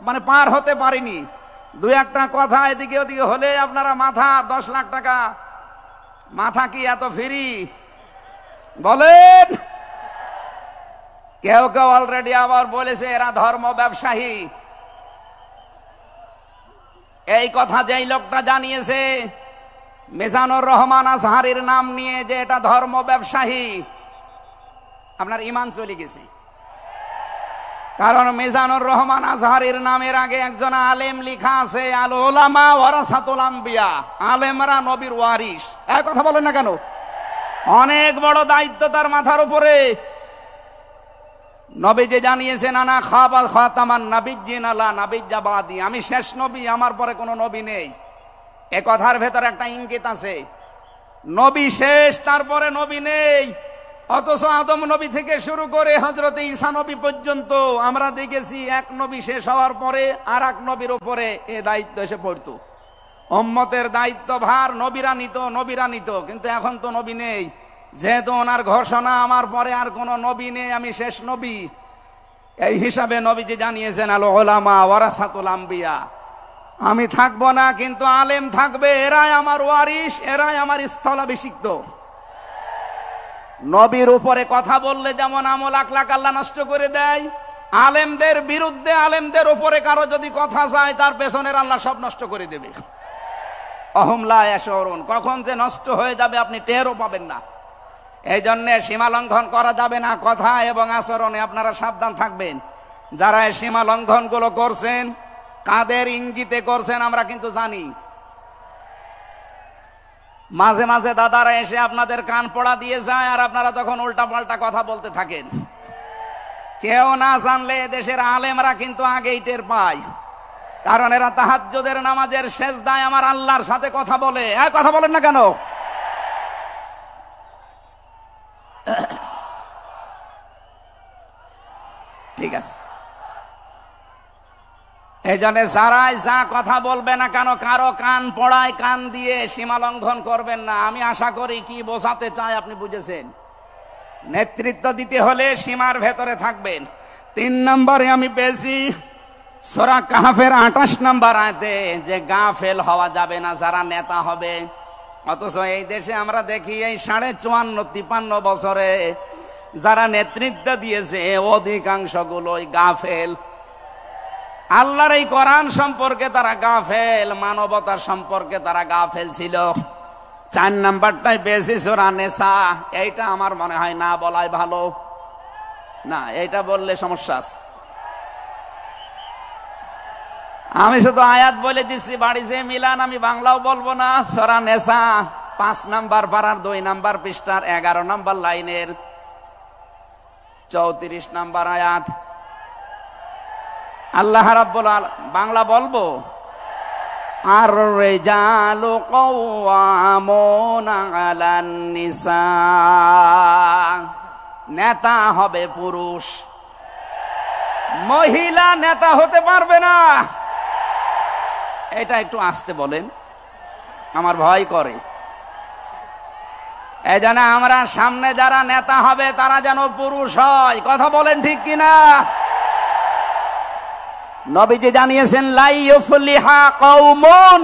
মানে পার হতে পারিনি। 2-একটা কথা এদিকে ওদিকে হলে আপনারা মাথা 10 লাখ টাকা, মাথা কি এত ফ্রি বলেন? কেউ কেউ অলরেডি আবার বলেছে এরা ধর্ম ব্যবসায়ী। এই কথা যেই লোকটা জানিয়েছে মিজানুর রহমান আজহারীর নাম নিয়ে যে এটা ধর্ম ব্যবসায়ী, আপনার ঈমান চলে গেছে। কারণ মিজানুর রহমান আজহারীর নামের আগে একজন আলেম লেখা আছে, আল উলামা ওয়ারাসাতুল আম্বিয়া, আলেমরা নবীর ওয়ারিস। এই কথা বলেন না কেন? অনেক বড় দায়িত্ব তার মাথার উপরে। নবী যে জানিয়েছেন আনা খাবাল খাতামান নাবিয়্যিন লা নাবিয়্যা বাদি, আমি শেষ নবী, আমার পরে কোনো নবী নেই। এ কথার ভেতর একটা ইঙ্গিত আছে, নবী শেষ, তারপরে নবী নেই। অথচ আদম নবী থেকে শুরু করে হযরত ঈসা নবী পর্যন্ত আমরা দেখেছি এক নবী শেষ হওয়ার পরে আর এক নবীর উপরে এ দায়িত্ব এসে পড়তো। উম্মতের দায়িত্ব ভার নবীরা নিত, কিন্তু এখন তো নবী নেই। যেহেতু ওনার ঘোষণা আমার পরে আর কোন নবী নেই, আমি শেষ নবী, এই হিসাবে নবীজি জানিয়েছেন আল উলামা ওয়ারাসাতুল আম্বিয়া, আমি থাকবো না কিন্তু আলেম থাকবে, এরাই আমার ওয়ারিস, এরাই আমার স্থলাভিষিক্ত। নবীর উপরে কথা বললে যেমন আমল আখলাক আল্লাহ নষ্ট করে দেয়, আলেমদের বিরুদ্ধে, আলেমদের উপরে কারো যদি কথা যায় তার পেছনের আল্লাহ সব নষ্ট করে দেবে। অহুম লা ইয়াশউরুন, কখন যে নষ্ট হয়ে যাবে আপনি টেরও পাবেন না। এই জন্য সীমা লঙ্ঘন করা যাবে না কথা এবং আচরণে, আপনারা সাবধান থাকবেন। যারা এই সীমা লঙ্ঘন গুলো করছেন, কাদের ইঙ্গিতে করছেন আমরা কিন্তু জানি। মাঝে মাঝে দাদারা এসে আপনাদের কান পড়া দিয়ে যায় আর আপনারা তখন উল্টা পাল্টা কথা বলতে থাকেন। কেউ না জানলে দেশের আলেমরা কিন্তু আগেই টের পায়, কারণ এরা তাহাজ্জুদের নামাজের সেজদায় আমার আল্লাহর সাথে কথা বলে। কথা বলেন না কেন? ঠিক আছে, এই জন্য যারাই যা কথা বলবে না কেন, কারো কান পড়ায় কান দিয়ে সীমা লঙ্ঘন করবেন না। আমি আশা করি কি বোঝাতে চাই আপনি বুঝেছেন। নেতৃত্ব দিতে হলে সীমার ভেতরে থাকবেন। 3 নম্বরে আমি পেয়েছি সূরা কাহফের 28 নম্বর আয়াতে যে গাফেল হওয়া যাবে না যারা নেতা হবে। অথচ এই দেশে আমরা দেখি এই 54-53 বছরে যারা নেতৃত্ব দিয়েছে অধিকাংশ গুলোই গাফেল। আল্লাহর এই কোরআন সম্পর্কে তারা গাফেল, মানবতার সম্পর্কে তারা গাফেল ছিল। 4 নাম্বারটাই বেশি সূরা নিসা, এইটা আমার মনে হয় না বলাই ভালো। না, এইটা বললে সমস্যা আছে। আমি শুধু আয়াত বলে দিচ্ছি, বাড়ি যে মিলান আমি বাংলাও বলবো না। সূরা নিসা 5 নাম্বার পারার 2 নাম্বার পৃষ্ঠার 11 নাম্বার লাইনের 34 নাম্বার আয়াত। আল্লাহ রাব্বুল আলামিন, বাংলা বলবো, আর রিজালু কাওয়ামুনা আলান নিসা, নেতা হবে পুরুষ, মহিলা নেতা হতে পারবে না। এটা একটু আস্তে বলেন, আমার ভয় করে। এই জন্য আমরা সামনে যারা নেতা হবে তারা যেন পুরুষ হয়। কথা বলেন ঠিক কিনা? নবীজি জানিয়েছেন লা ইউফলিহা কওমুন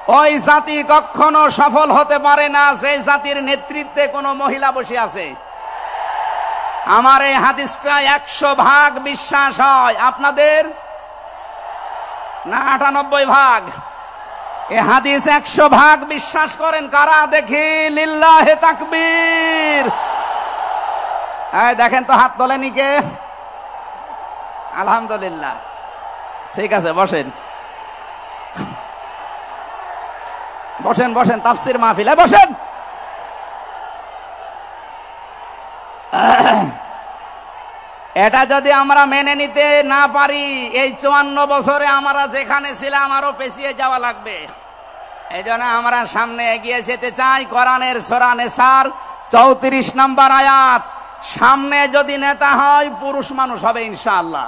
ওই জাতি কখনো সফল হতে পারে না সেই জাতির নেতৃত্বে কোনো মহিলা বসে আছে। আমার এই হাদিসটা 100% বিশ্বাস হয়, আপনাদের না 98%? এই হাদিস 100% বিশ্বাস করেন কারা দেখি? লিল্লাহে তাকবীর। এই দেখেন তো, হাত তোলেনি কে? আলহামদুলিল্লাহ। ঠিক আছে, বসেন বসেন বসেন, তাফসীর মাহফিলে বসেন। এটা যদি আমরা মেনে নিতে না পারি, এই 54 বছরে আমরা যেখানে ছিলাম আরো পেছিয়ে যাওয়া লাগবে। এই জন্য আমরা সামনে এগিয়ে যেতে চাই। কোরআনের সূরা নিসার 34 নম্বর আয়াত, সামনে যদি নেতা হয় পুরুষ মানুষ হবে ইনশাআল্লাহ।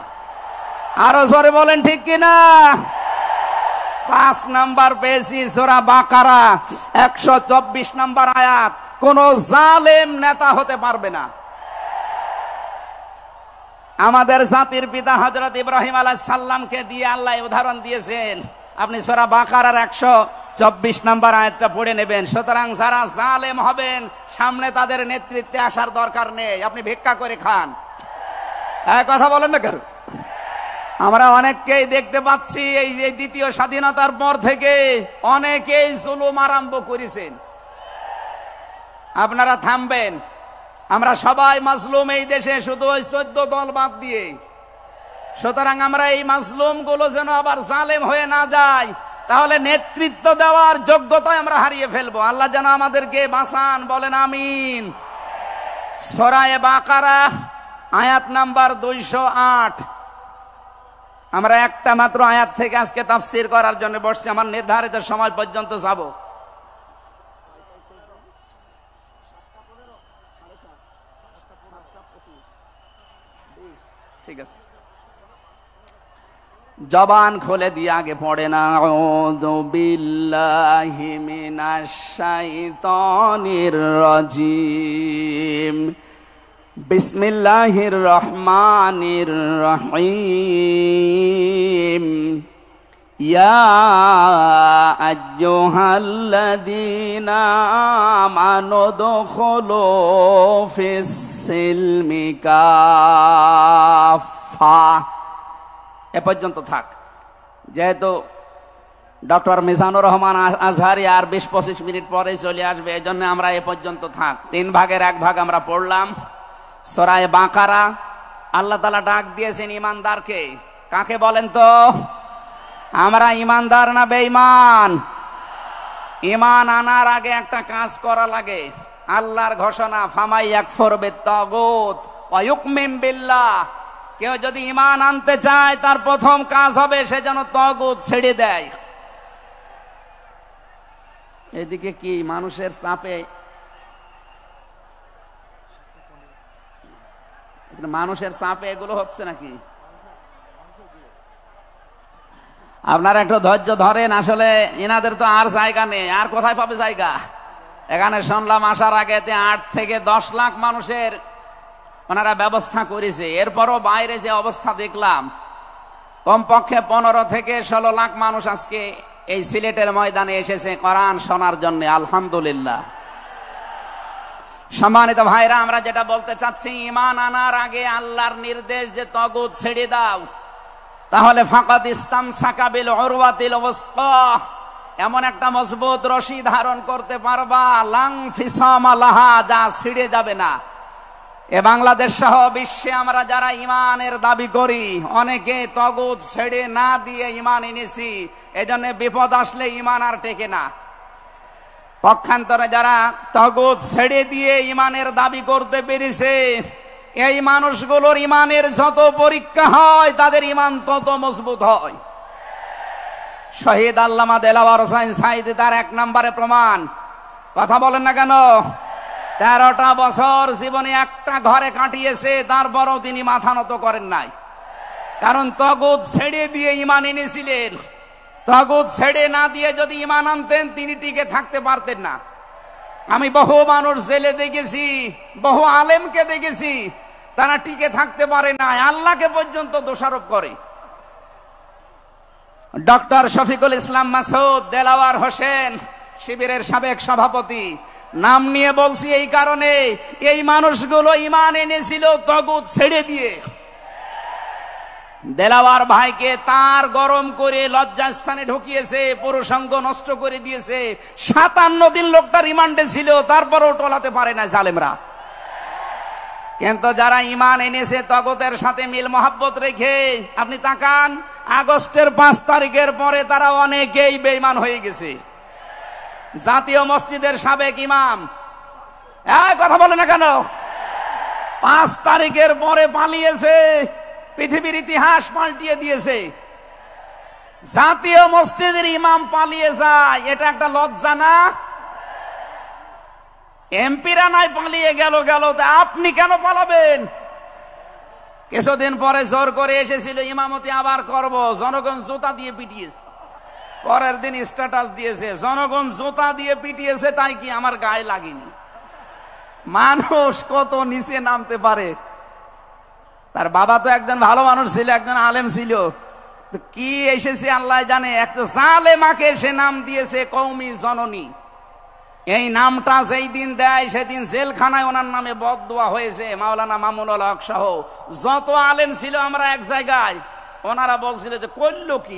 আরো জোরে বলেন ঠিক কিনা? 5 নাম্বার পেয়েছি সূরা বাকারা 124 নম্বর আয়াত, কোন জালেম নেতা হতে পারবে না। আমাদের জাতির পিতা হযরত ইব্রাহিম আলাইহিস সালামকে দিয়ে আল্লাহ উদাহরণ দিয়েছেন। আপনি সূরা বাকারার 124 নম্বর আয়াতটা পড়ে নেবেন। সুতরাং যারা জালেম হবেন সামনে তাদের নেতৃত্বে আসার দরকার নেই, আপনি ভিক্ষা করে খান। কথা বলেন না কেন? আমরা অনেককেই দেখতে পাচ্ছি এই যে দ্বিতীয় স্বাধীনতার পর থেকে অনেকেই জুলুম আরম্ভ করেছেন। আপনারা থামবেন, আমরা সবাই মাজলুম এই দেশে, শুধু ওই 14 দল বাদ দিয়ে। সুতরাং আমরা এই মাজলুম গুলো যেন আবার জালেম হয়ে না যায়, তাহলে নেতৃত্ব দেওয়ার যোগ্যতা আমরা হারিয়ে ফেলবো। আল্লাহ যেন আমাদেরকে বাঁচান, বলেন আমিন। সূরা বাকারা আয়াত নাম্বার 208। আমরা একটা মাত্র আয়াত থেকে আজকে তাফসীর করার জন্য বসছি, আমার নির্ধারিত সময় পর্যন্ত যাব। ঠিক আছে, জবান খুলে দিয়ে আগে পড়ে না, আউযু বিল্লাহি মিনাশ শাইতানির রাজিম, বিসমিল্লাহির রহমানির রহিম, ইয়া আইয়ুহাল্লাযীনা আমানু দুখুলু ফিস সিলমি কাফা। এ পর্যন্ত থাক। যেহেতু ডক্টর মিজানুর রহমান আজহারি আর 20-25 মিনিট পরে চলে আসবে, এই জন্য আমরা এ পর্যন্ত থাক। 3 ভাগের 1 ভাগ আমরা পড়লাম। সূরা বাকারা আল্লাহ তাআলা ডাক দিয়েছেন ইমানদারকে। কাকে বলেন তো? আমরা ইমানদার না বেঈমান? ঈমান আনার আগে একটা কাজ করা লাগে। আল্লাহর ঘোষণা, ফামাই ইয়াকফুর বিত-তাগুত ওয়া ইউমিন বিল্লাহ। কেউ যদি ঈমান আনতে চায় তার প্রথম কাজ হবে সে যেন তাগুত ছেড়ে দেয়। এদিকে কি মানুষের চাপে, মানুষের চাপে এগুলো হচ্ছে নাকি? আপনারা একটু ধৈর্য ধরেন। আসলে এনাদের তো আর জায়গা নেই, আর কোথায় পাবে জায়গা? এখানে শুনলাম আসার আগে 8 থেকে 10 লাখ মানুষের ওনারা ব্যবস্থা করেছে। এরপরও বাইরে যে অবস্থা দেখলাম, কমপক্ষে 15 থেকে 16 লাখ মানুষ আজকে এই সিলেটের ময়দানে এসেছে কোরআন শোনার জন্য। আলহামদুলিল্লাহ। সম্মানিত ভাইরা, আমরা যেটা বলতে চাচ্ছি, ঈমান আনার আগে আল্লাহর নির্দেশ যে তাগুত ছেড়ে দাও, তাহলে ফাকাদ ইসতামসাকা বিল উরওয়াতিল ওয়াসকা, এমন একটা মজবুত রশি ধারণ করতে পারবা, লাং ফিসামা লাহা, যা ছিঁড়ে যাবে না। এ বাংলাদেশ সহ বিশ্বে আমরা যারা ঈমানের দাবি করি, অনেকে তাগুত ছেড়ে না দিয়ে ঈমান এনেছি। এজন্য বিপদ আসলে ঈমান আর টেকে না। পক্ষান্তরে যারা তাগুত ছেড়ে দিয়ে ঈমানের দাবি করতে পেরেছে, এই মানুষগুলোর ঈমানের যত পরীক্ষা হয় তাদের ঈমান তত মজবুত হয়। শহীদ আল্লামা দেলাওয়ার হোসাইন সাঈদী তার 1 নম্বরে প্রমাণ। কথা বলেন না কেন? 13টা বছর জীবনে একটা ঘরে কাটিয়েছে, তারপরও তিনি মাথা নত করেন নাই। কারণ তাগুত ছেড়ে দিয়ে ঈমান এনেছিলেন। তাগুত ছেড়ে না দিয়ে যদি ঈমান আনতেন তিনি টিকে থাকতে পারতেন না। আমি বহু মানুষ জেলে দেখেছি, বহু আলেমকে দেখেছি, তারা টিকে থাকতে পারে না, আল্লাহকে পর্যন্ত দোষারোপ করে। ডক্টর শফিকুল ইসলাম মাসুদ, দেলাওয়ার হোসেন শিবিরের সাবেক সভাপতি। নাম নিয়ে বলছি এই কারণে, এই মানুষগুলো ঈমান এনেছিল তাগুত ছেড়ে দিয়ে। দেলাওয়ার ভাইকে তার গরম করে লজ্জাস্থানে ঢুকিয়েছে, পুরুষাঙ্গ নষ্ট করে দিয়েছে। 57 দিন লোকটা রিমান্ডে ছিল, তারপরও টলাতে পারে না জালেমরা। কিন্তু যারা ঈমান এনেছে তাগুতের সাথে মিল মহাব্বত রেখে, আপনি তাকান আগস্টের 5 তারিখের পরে তারা অনেকেই বেঈমান হয়ে গেছে। জাতীয় মসজিদের সাবেক ইমাম, কথা বলে না কেন, 5 তারিখের পরে পালিয়েছে, পৃথিবীর ইতিহাস পাল্টিয়ে দিয়েছে। জাতীয় মসজিদের ইমাম পালিয়ে যায়, এটা একটা লজ্জা না? এমপিরা নাই পালিয়ে গেল, তা আপনি কেন পালাবেন? কিছুদিন পরে জোর করে এসেছিল ইমামতি আবার করব, জনগণ জুতা দিয়ে পিটিয়েছে। পরের দিন স্ট্যাটাস দিয়েছে, জনগণ জুতা দিয়ে পিটিয়েছে, তাই কি আমার গায়ে লাগেনি। মানুষ কত নিচে নামতে পারে। তার বাবা তো একজন ভালো মানুষ ছিল, একজন আলেম ছিল, কি এসেছে আল্লাহ জানে। একটা জালেমাকে সে নাম দিয়েছে কওমি জননী। এই নামটা যেই দিন দেয় সেদিন জেলখানায় ওনার নামে বদদোয়া হয়েছে। মাওলানা মামুনুল হক সহ যত আলেম ছিল আমরা এক জায়গায়, ওনারা বলছিল যে করল কি।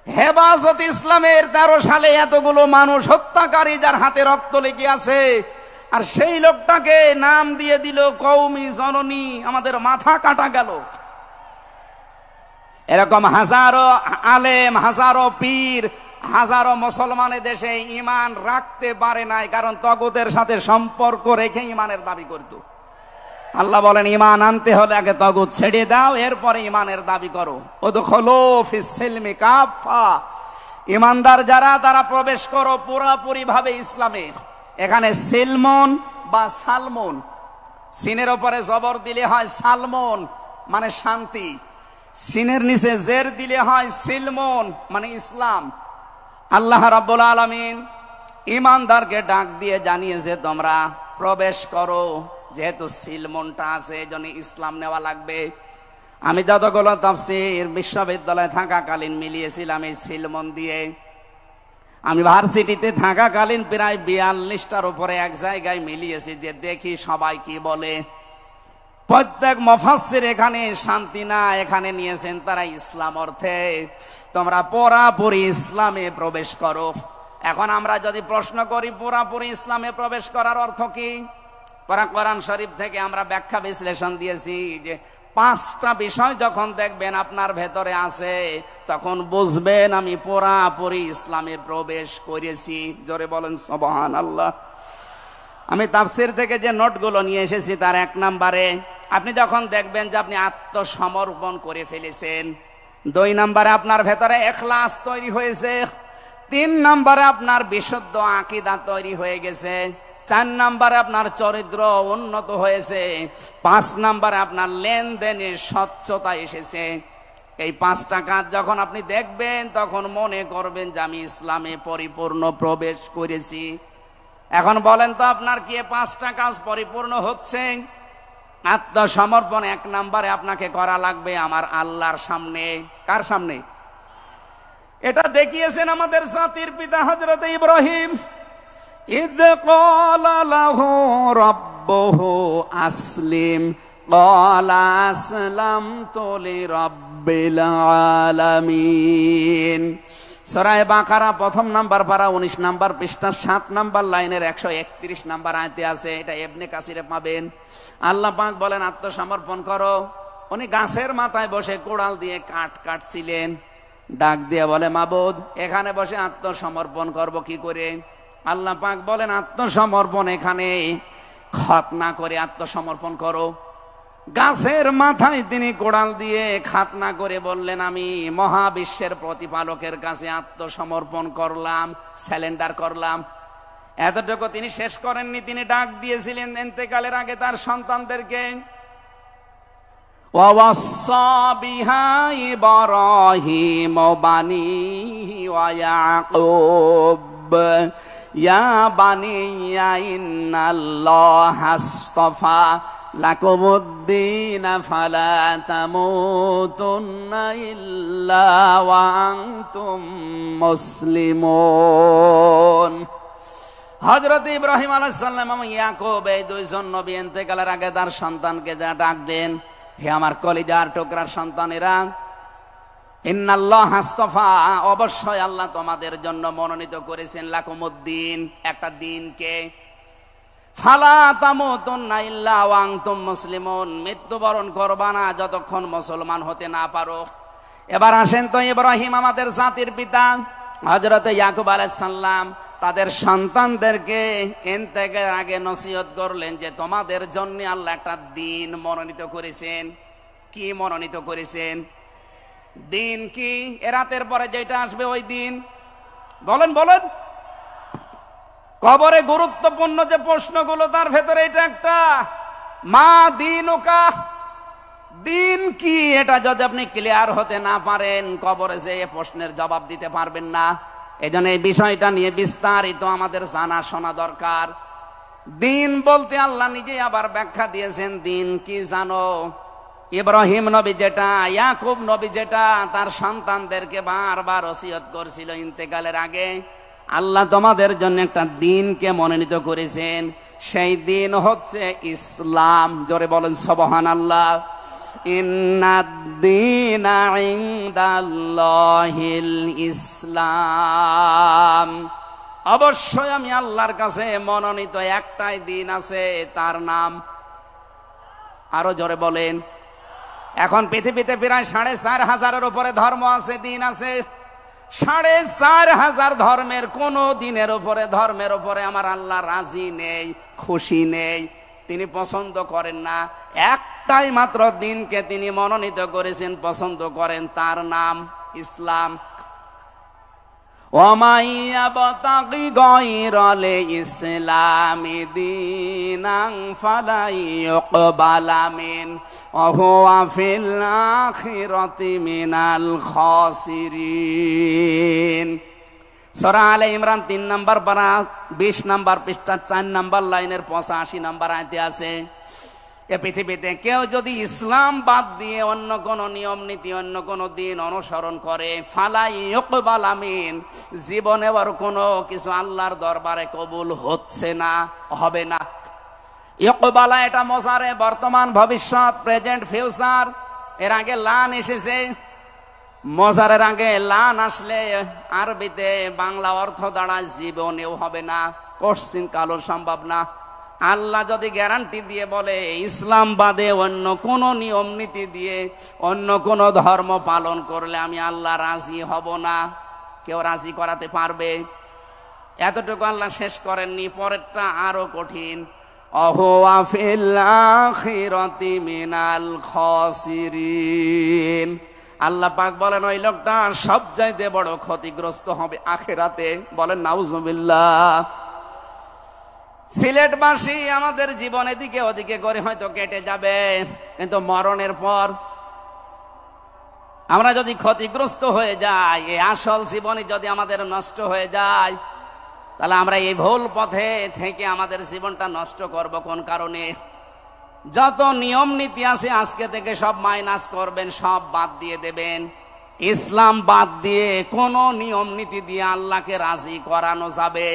হেফাজত ইসলামের 13 সালে এতগুলো মানুষ হত্যাকারী যার হাতে রক্ত লেগে আছে, আর সেই লোকটাকে নাম দিয়ে দিল কওমি জননী। আমাদের মাথা কাটা গেল। এরকম হাজারো আলেম, হাজারো পীর, হাজারো মুসলমানের দেশে ঈমান রাখতে পারে নাই, কারণ তাগুতের সাথে সম্পর্ক রেখে ঈমানের দাবি করত। আল্লাহ বলেন ঈমান আনতে হলে আগে তাগুত ছেড়ে দাও, এরপরে ঈমানের দাবি করো। উদখুলু ফিস সিলমি কাফা, ঈমানদার যারা তারা প্রবেশ করো পুরোপুরি ভাবে ইসলামে। এখানে সিলমন বা সালমন, সিনের উপরে জবর দিলে হয় সালমন মানে শান্তি, সিনের নিচে জের দিলে হয় সিলমন মানে ইসলাম। আল্লাহ রাব্বুল আলামিন ঈমানদারকে ডাক দিয়ে জানিয়েছে তোমরা প্রবেশ করো। যেহেতু সিলমনটা আছে এজন্য ইসলাম নেওয়া লাগবে। আমি যতগুলো তাফসীর বিশ্ববিদ্যালয়ে থাকাকালীন মিলিয়েছিলাম এই সিলমন দিয়ে। আমি ভার্সিটিতে থাকাকালীন প্রায় 42টার উপরে এক জায়গায় মিলিয়েছি, যে দেখি সবাই কি বলে। প্রত্যেক মুফাসসির এখানে শান্তি না, এখানে নিয়েছেন তারা ইসলাম অর্থে তোমরা পুরাপুরি ইসলামে প্রবেশ করো। এখন আমরা যদি প্রশ্ন করি পুরাপুরি ইসলামে প্রবেশ করার অর্থ কি, কোরআন শরীফ থেকে আমরা ব্যাখ্যা বিশ্লেষণ দিয়েছি যে 5টা বিষয় যখন দেখবেন আপনার ভেতরে আছে, তখন বুঝবেন আমি পুরাপুরি ইসলামে প্রবেশ করেছি। জোরে বলেন সুবহানাল্লাহ। আমি তাফসীর থেকে যে নোটগুলো নিয়ে এসেছি তার 1 নম্বরে আপনি যখন দেখবেন যে আপনি আত্মসমর্পণ করে ফেলেছেন, 2 নম্বরে আপনার ভেতরে ইখলাস তৈরি হয়েছে, 3 নম্বরে আপনার বিশুদ্ধ আকীদা তৈরি হয়ে গেছে, 4 নম্বরে আপনার চরিত্র উন্নত হয়েছে, 5 নম্বরে আপনার লেনদেনের স্বচ্ছতা এসেছে। এই 5টা কাজ যখন আপনি দেখবেন তখন মনে করবেন যে আমি ইসলামে পরিপূর্ণ প্রবেশ করেছি। এখন বলেন তো আপনার কি 5টা কাজ পরিপূর্ণ হচ্ছে? আত্মসমর্পণ 1 নম্বরে আপনাকে করা লাগবে আমার আল্লাহর সামনে। কার সামনে? এটা দেখিয়েছেন আমাদের জাতির পিতা হযরত ইব্রাহিম। ইদ ক্বালা লাহু রাব্বুহু আসলিম ক্বালা আসলামতু লিরাব্বিল আলামিন। সূরা বাকারা 1 নম্বর পারা 19 নম্বর পৃষ্ঠা 7 নম্বর লাইনের 131 নম্বর আয়াতে আছে। এটা ইবনে কাসিরে পাবেন। আল্লাহ পাক বলেন আত্মসমর্পণ করো। উনি গাছের মাথায় বসে কোড়াল দিয়ে কাঠ কাটছিলেন, ডাক দিয়ে বলে মাবুদ এখানে বসে আত্মসমর্পণ করব কি করে? আল্লাহ পাক বলেন আত্মসমর্পণ এখানে খতনা করে আত্মসমর্পণ করো। গাছের মাথায় তিনি কোড়াল দিয়ে খাতনা করে বললেন আমি মহাবিশ্বের প্রতিপালকের কাছে আত্মসমর্পণ করলাম, স্যালেন্ডার করলাম। এতটুকু তিনি শেষ করেননি, তিনি ডাক দিয়েছিলেন ইন্তেকালের আগে তার সন্তানদেরকে, ওয়াসাা বিহা ইব্রাহিম বানিহি ওয়া ইয়াকুব ইয়া বানিয়া ইন্নাল্লাহা আসতাফা লাকুমুদ্দিন ফালা তামুতুন্না ইল্লা ওয়া আনতুম মুসলিমুন। হযরত ইব্রাহিম আলাইহিস সালাম এবং ইয়াকুব এই দুইজন নবী ইন্তেকালের আগে তার সন্তানকে যা ডাক দেন, হে আমার কলিজার টুকরার সন্তানেরা, ইন্নাল্লাহ আস্তাফা, অবশ্যই আল্লাহ তোমাদের জন্য মনোনীত করেছেন লাকুমুদ্দিন, একটা দিনকে, ফালা তামুতুন্না ইল্লা ওয়া আনতুম মুসলিমুন, মৃত্যুবরণ করবা না যতক্ষণ মুসলমান হতে না পারো। এবার আসেন তো, ইব্রাহিম আমাদের জাতির পিতা, হযরত ইয়াকুব আলাইহিস সালাম তাদের সন্তানদেরকে ইন্তেকালের আগে নসিহত করলেন যে তোমাদের জন্য আল্লাহ একটা দিন মনোনীত করেছেন। কি মনোনীত করেছেন? দিন কি? এ রাতের পরে যেটা আসবে ওই দিন। বলেন বলেন। কবরে গুরুত্বপূর্ণ যে প্রশ্নগুলো তার ভেতরে এটা একটা, মা দীনুকা, দিন কি? এটা যদি আপনি ক্লিয়ার হতে না পারেন, কবরে যে প্রশ্নের জবাব দিতে পারবেন না। এজন্য এই বিষয়টা নিয়ে বিস্তারিত আমাদের জানা শোনা দরকার। দিন বলতে আল্লাহ নিজে আবার ব্যাখ্যা দিয়েছেন, দিন কি জানো? ইব্রাহিম নবী যেটা, ইয়াকুব নবী যেটা তার সন্তানদেরকে বারবার ওসিয়ত করছিল ইন্তেকালের আগে, আল্লাহ তোমাদের জন্য একটা দিনকে মনোনীত করেছেন। সেই দিন হচ্ছে ইসলাম। জোরে বলেন সুবহানাল্লাহ। ইন্নাদ-দীনা ইনদাল্লাহিল ইসলাম, অবশ্যই আমি আল্লাহর কাছে মনোনীত একটাই দিন আছে, তার নাম, আরো জোরে বলেন। এখন পৃথিবীতে প্রায় 4,500-এর উপরে ধর্ম আছে, দিন আছে। 4,500 ধর্মের কোন দিনের উপরে, ধর্মের উপরে আমার আল্লাহ রাজি নেই, খুশি নেই, তিনি পছন্দ করেন না। একটাই মাত্র দিনকে তিনি মনোনীত করেছেন, পছন্দ করেন, তার নাম ইসলাম। ওয়ামান ইয়াবতাগি গায়রাল ইসলামি দীনান ফালা ইউকবালা মিনহু ওয়া হুয়া ফিল আখিরাতি মিনাল খাসিরিন। সূরা আলে ইমরান 3 নম্বর পারা 20 নম্বর পৃষ্ঠা 4 নম্বর লাইনের 85 নম্বর আয়াতে আছে, এ পৃথিবীতে কেউ যদি ইসলাম বাদ দিয়ে অন্য কোন নিয়ম নীতি, অন্য কোন দিন অনুসরণ করে, ফালা ইউকবালা মিন, জীবনে আর কোনো কিছু আল্লাহর দরবারে কবুল হচ্ছে না, হবে না। ইউকবালা এটা মোজারে, বর্তমান, ভবিষ্যৎ, প্রেজেন্ট, ফিউচার। এর আগে লান এসেছে, মোজারের আগে লান আসলে আরবিতে বাংলা অর্থ দাঁড়ায় জীবনেও হবে না, কোশ্চিন কালো সম্ভব না। আল্লাহ যদি গ্যারান্টি দিয়ে বলে ইসলাম বাদে অন্য কোন নিয়ম নীতি দিয়ে অন্য কোন ধর্ম পালন করলে আমি আল্লাহ রাজি হব না, কেউ রাজি করাতে পারবে? এতটুকু আল্লাহ শেষ করেননি, পরেরটা আরো কঠিন। অহুয়া ফিল আখিরাতি মিনাল খাসিরিন, আল্লাহ পাক বলেন ওই লোকটা সবচাইতে বড় ক্ষতিগ্রস্ত হবে আখিরাতে। বলেন নাউজুবিল্লাহ। সিলেটবাসী আমাদের জীবন এদিকে ওদিকে করে হয়তো কেটে যাবে, কিন্তু মরণের পর আমরা যদি ক্ষতিগ্রস্ত হয়ে যাই, এই আসল জীবনে যদি আমাদের নষ্ট হয়ে যায়, তাহলে আমরা এই ভুল পথে থেকে আমাদের জীবনটা নষ্ট করব কোন কারণে? যত নিয়ম নীতি আছে আজকে থেকে সব মাইনাস করবেন, সব বাদ দিয়ে দেবেন। ইসলাম বাদ দিয়ে কোন নিয়ম নীতি দিয়ে আল্লাহকে রাজি করানো যাবে?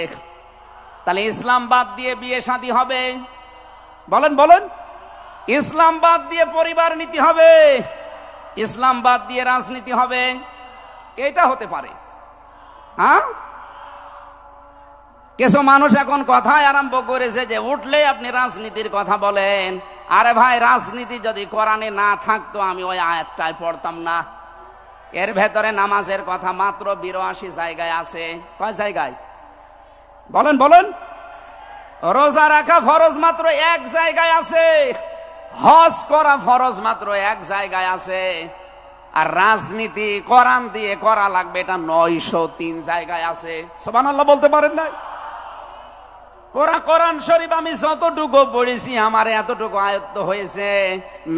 তাহলে ইসলাম বাদ দিয়ে বিয়ে শাদী হবে? বলেন বলেন। ইসলাম বাদ দিয়ে পরিবার নীতি হবে? ইসলাম বাদ দিয়ে রাজনীতি হবে? এটা হতে পারে। হ্যাঁ, কিছু মানুষ এখন কথাই আরম্ভ করেছে যে উঠলে আপনি রাজনীতির কথা বলেন। আরে ভাই, রাজনীতি যদি কোরআনে না থাকতো আমি ওই আয়াতটাই পড়তাম না। এর ভেতরে নামাজের কথা মাত্র 82 জায়গায় আছে। কয় জায়গায়? বলেন বলেন। রোজা রাখা ফরজ মাত্র 1 জায়গায় আছে। হজ করা ফরজ মাত্র 1 জায়গায় আছে। আর রাজনীতি কোরআন দিয়ে করা লাগবে এটা 903 জায়গায় আছে। সুবহানাল্লাহ বলতে পারেন না? পুরা কোরআন শরীফ আমি যতটুকু পড়েছি আমার এতটুকু আয়ত্ত হয়েছে।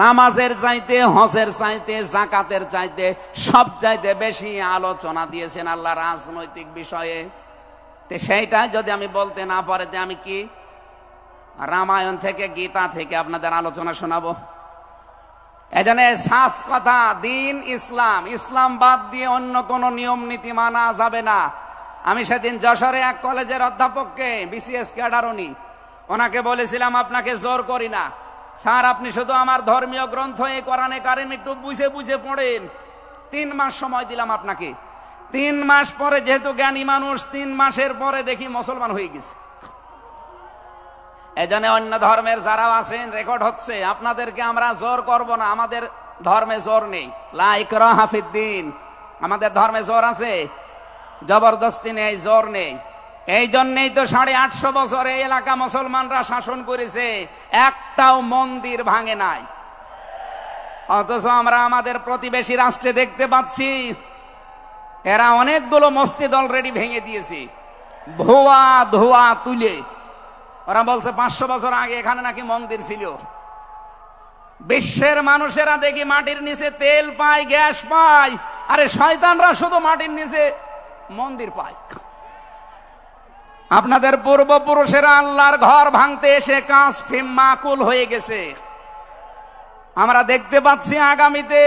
নামাজের চাইতে, হজের চাইতে, যাকাতের চাইতে সব চাইতে বেশি আলোচনা দিয়েছেন আল্লাহ রাজনৈতিক বিষয়ে। সেইটা যদি আমি বলতে না পারে আমি কি? রামায়ণ থেকে গীতা থেকে আপনাদের আলোচনা শোনাবো। এজন্য সাফ কথা, দিন ইসলাম, ইসলাম বাদ দিয়ে অন্য কোন নিয়ম নীতি মানা যাবে না। আমি সেদিন যশোরে এক কলেজের অধ্যাপককে, বিসিএস ক্যাডার উনি, ওনাকে বলেছিলাম আপনাকে জোর করি না স্যার, আপনি শুধু আমার ধর্মীয় গ্রন্থ এই কোরআনে কারিম একটু বুঝে বুঝে পড়েন। 3 মাস সময় দিলাম আপনাকে। 3 মাস পরে, যেহেতু জ্ঞানী মানুষ, 3 মাসের পরে দেখি মুসলমান হয়ে গেছে। এজন্য অন্য ধর্মের যারা আছেন, রেকর্ড হচ্ছে, আপনাদেরকে আমরা জোর করব না। আমাদের ধর্মে জোর নেই, লা ইকরাহা ফিদ্দিন। আমাদের ধর্মে জোর আছে, জবরদস্তি নেই, জোর নেই। এই জন্যই তো 850 বছর এই এলাকা মুসলমানরা শাসন করেছে, একটাও মন্দির ভাঙে নাই। অথচ আমরা আমাদের প্রতিবেশী রাষ্ট্রে দেখতে পাচ্ছি এরা অনেকগুলো মসজিদ অলরেডি ভেঙে দিয়েছে, ভুয়া ধোয়া তুলে। ওরা বলছে 500 বছর আগে এখানে নাকি মন্দির ছিল। বিশ্বের মানুষেরা দেখি মাটির নিচে তেল পায়, গ্যাস পায়, আরে শয়তানরা শুধু মাটির নিচে মন্দির পায়। আপনাদের পূর্বপুরুষেরা আল্লাহর ঘর ভাঙতে এসে কাসফিম মাকুল হয়ে গেছে। আমরা দেখতে পাচ্ছি আগামীতে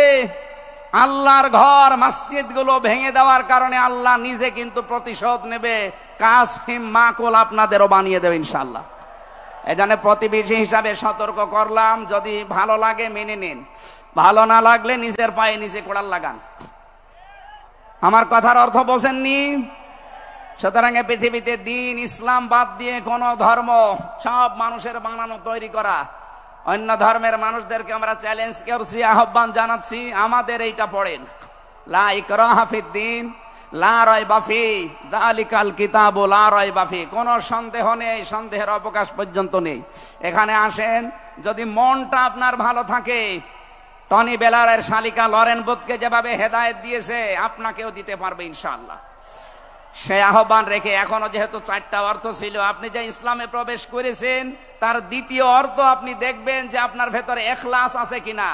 আল্লাহর ঘর, মসজিদ গুলো ভেঙে দেওয়ার কারণে আল্লাহ নিজে কিন্তু প্রতিশোধ নেবে। কাসফিম মাকুল আপনাদেরও বানিয়ে দেবে ইনশাআল্লাহ। এজন্য প্রতিবেশী হিসাবে সতর্ক করলাম, যদি ভালো লাগে মেনে নিন, ভালো না লাগলে নিজের পায়ে নিজে কোড়াল লাগান। আমার কথার অর্থ বোঝেননি? সুতরাং পৃথিবীতে দিন ইসলাম বাদ দিয়ে কোন ধর্ম, সব মানুষের বানানো তৈরি করা। অন্য ধর্মের মানুষদেরকে আমরা চ্যালেঞ্জ করছি, আহ্বান জানাচ্ছি, আমাদের এইটা পড়েন, লা ইকরাহা ফিদ্দিন লা রাইবা ফি যালিকাল কিতাবু লা রাইবা ফি। কোন সন্দেহ নেই, সন্দেহের অবকাশ পর্যন্ত নেই। এখানে আসেন, যদি মনটা আপনার ভালো থাকে, টনি বেলারের শালিকা লরেন বুথকে যেভাবে হেদায়েত দিয়েছে আপনাকেও দিতে পারবে ইনশাআল্লাহ। সে আহ্বান রেখে, এখনো যেহেতু 4টা অর্থ ছিল, আপনি যে ইসলামে প্রবেশ করেছেন তার দ্বিতীয় অর্থ আপনি দেখবেন যে আপনার ভেতরে ইখলাস আছে কিনা।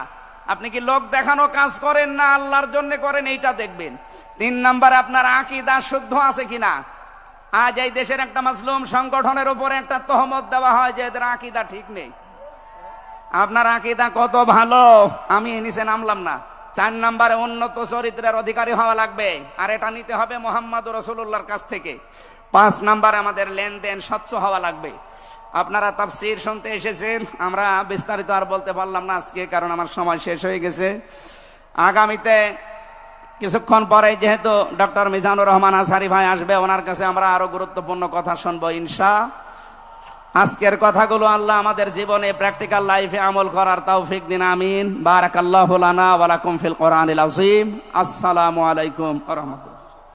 আপনি কি লোক দেখানো কাজ করেন না আল্লাহর জন্য করেন, এইটা দেখবেন। 3 নম্বরে আপনার আকীদা শুদ্ধ আছে কিনা। আজ এই দেশের একটা মাসলুম সংগঠনের উপরে একটা তহমত দেওয়া হয় যে এদের আকীদা ঠিক নেই। আপনার আকীদা কত ভালো, আমি নিচে নামলাম না। 4 নম্বরে উন্নত চরিত্রের অধিকারী হওয়া লাগবে, আর এটা নিতে হবে মুহাম্মদুর রাসূলুল্লাহর কাছ থেকে। 5 নম্বরে আমাদের লেনদেন স্বচ্ছ হওয়া লাগবে। আপনারা তাফসীর শুনতে এসেছেন, আমরা বিস্তারিত আর বলতে পারলাম না আজকে, কারণ আমার সময় শেষ হয়ে গেছে। আগামীতে কিছুক্ষণ পরে যেহেতু ডক্টর মিজানুর রহমান আজহারি ভাই আসবে, ওনার কাছে আমরা আরো গুরুত্বপূর্ণ কথা শুনবো ইনশাআল্লাহ। আজকের কথাগুলো আল্লাহ আমাদের জীবনে প্র্যাকটিক্যাল লাইফে আমল করার তৌফিক দিন, আমিন। বারাকাল্লাহু লানা ওয়া লাকুম ফিল কোরআনিল আযীম। আসসালামু আলাইকুম ওয়া রাহমাতুল্লাহ।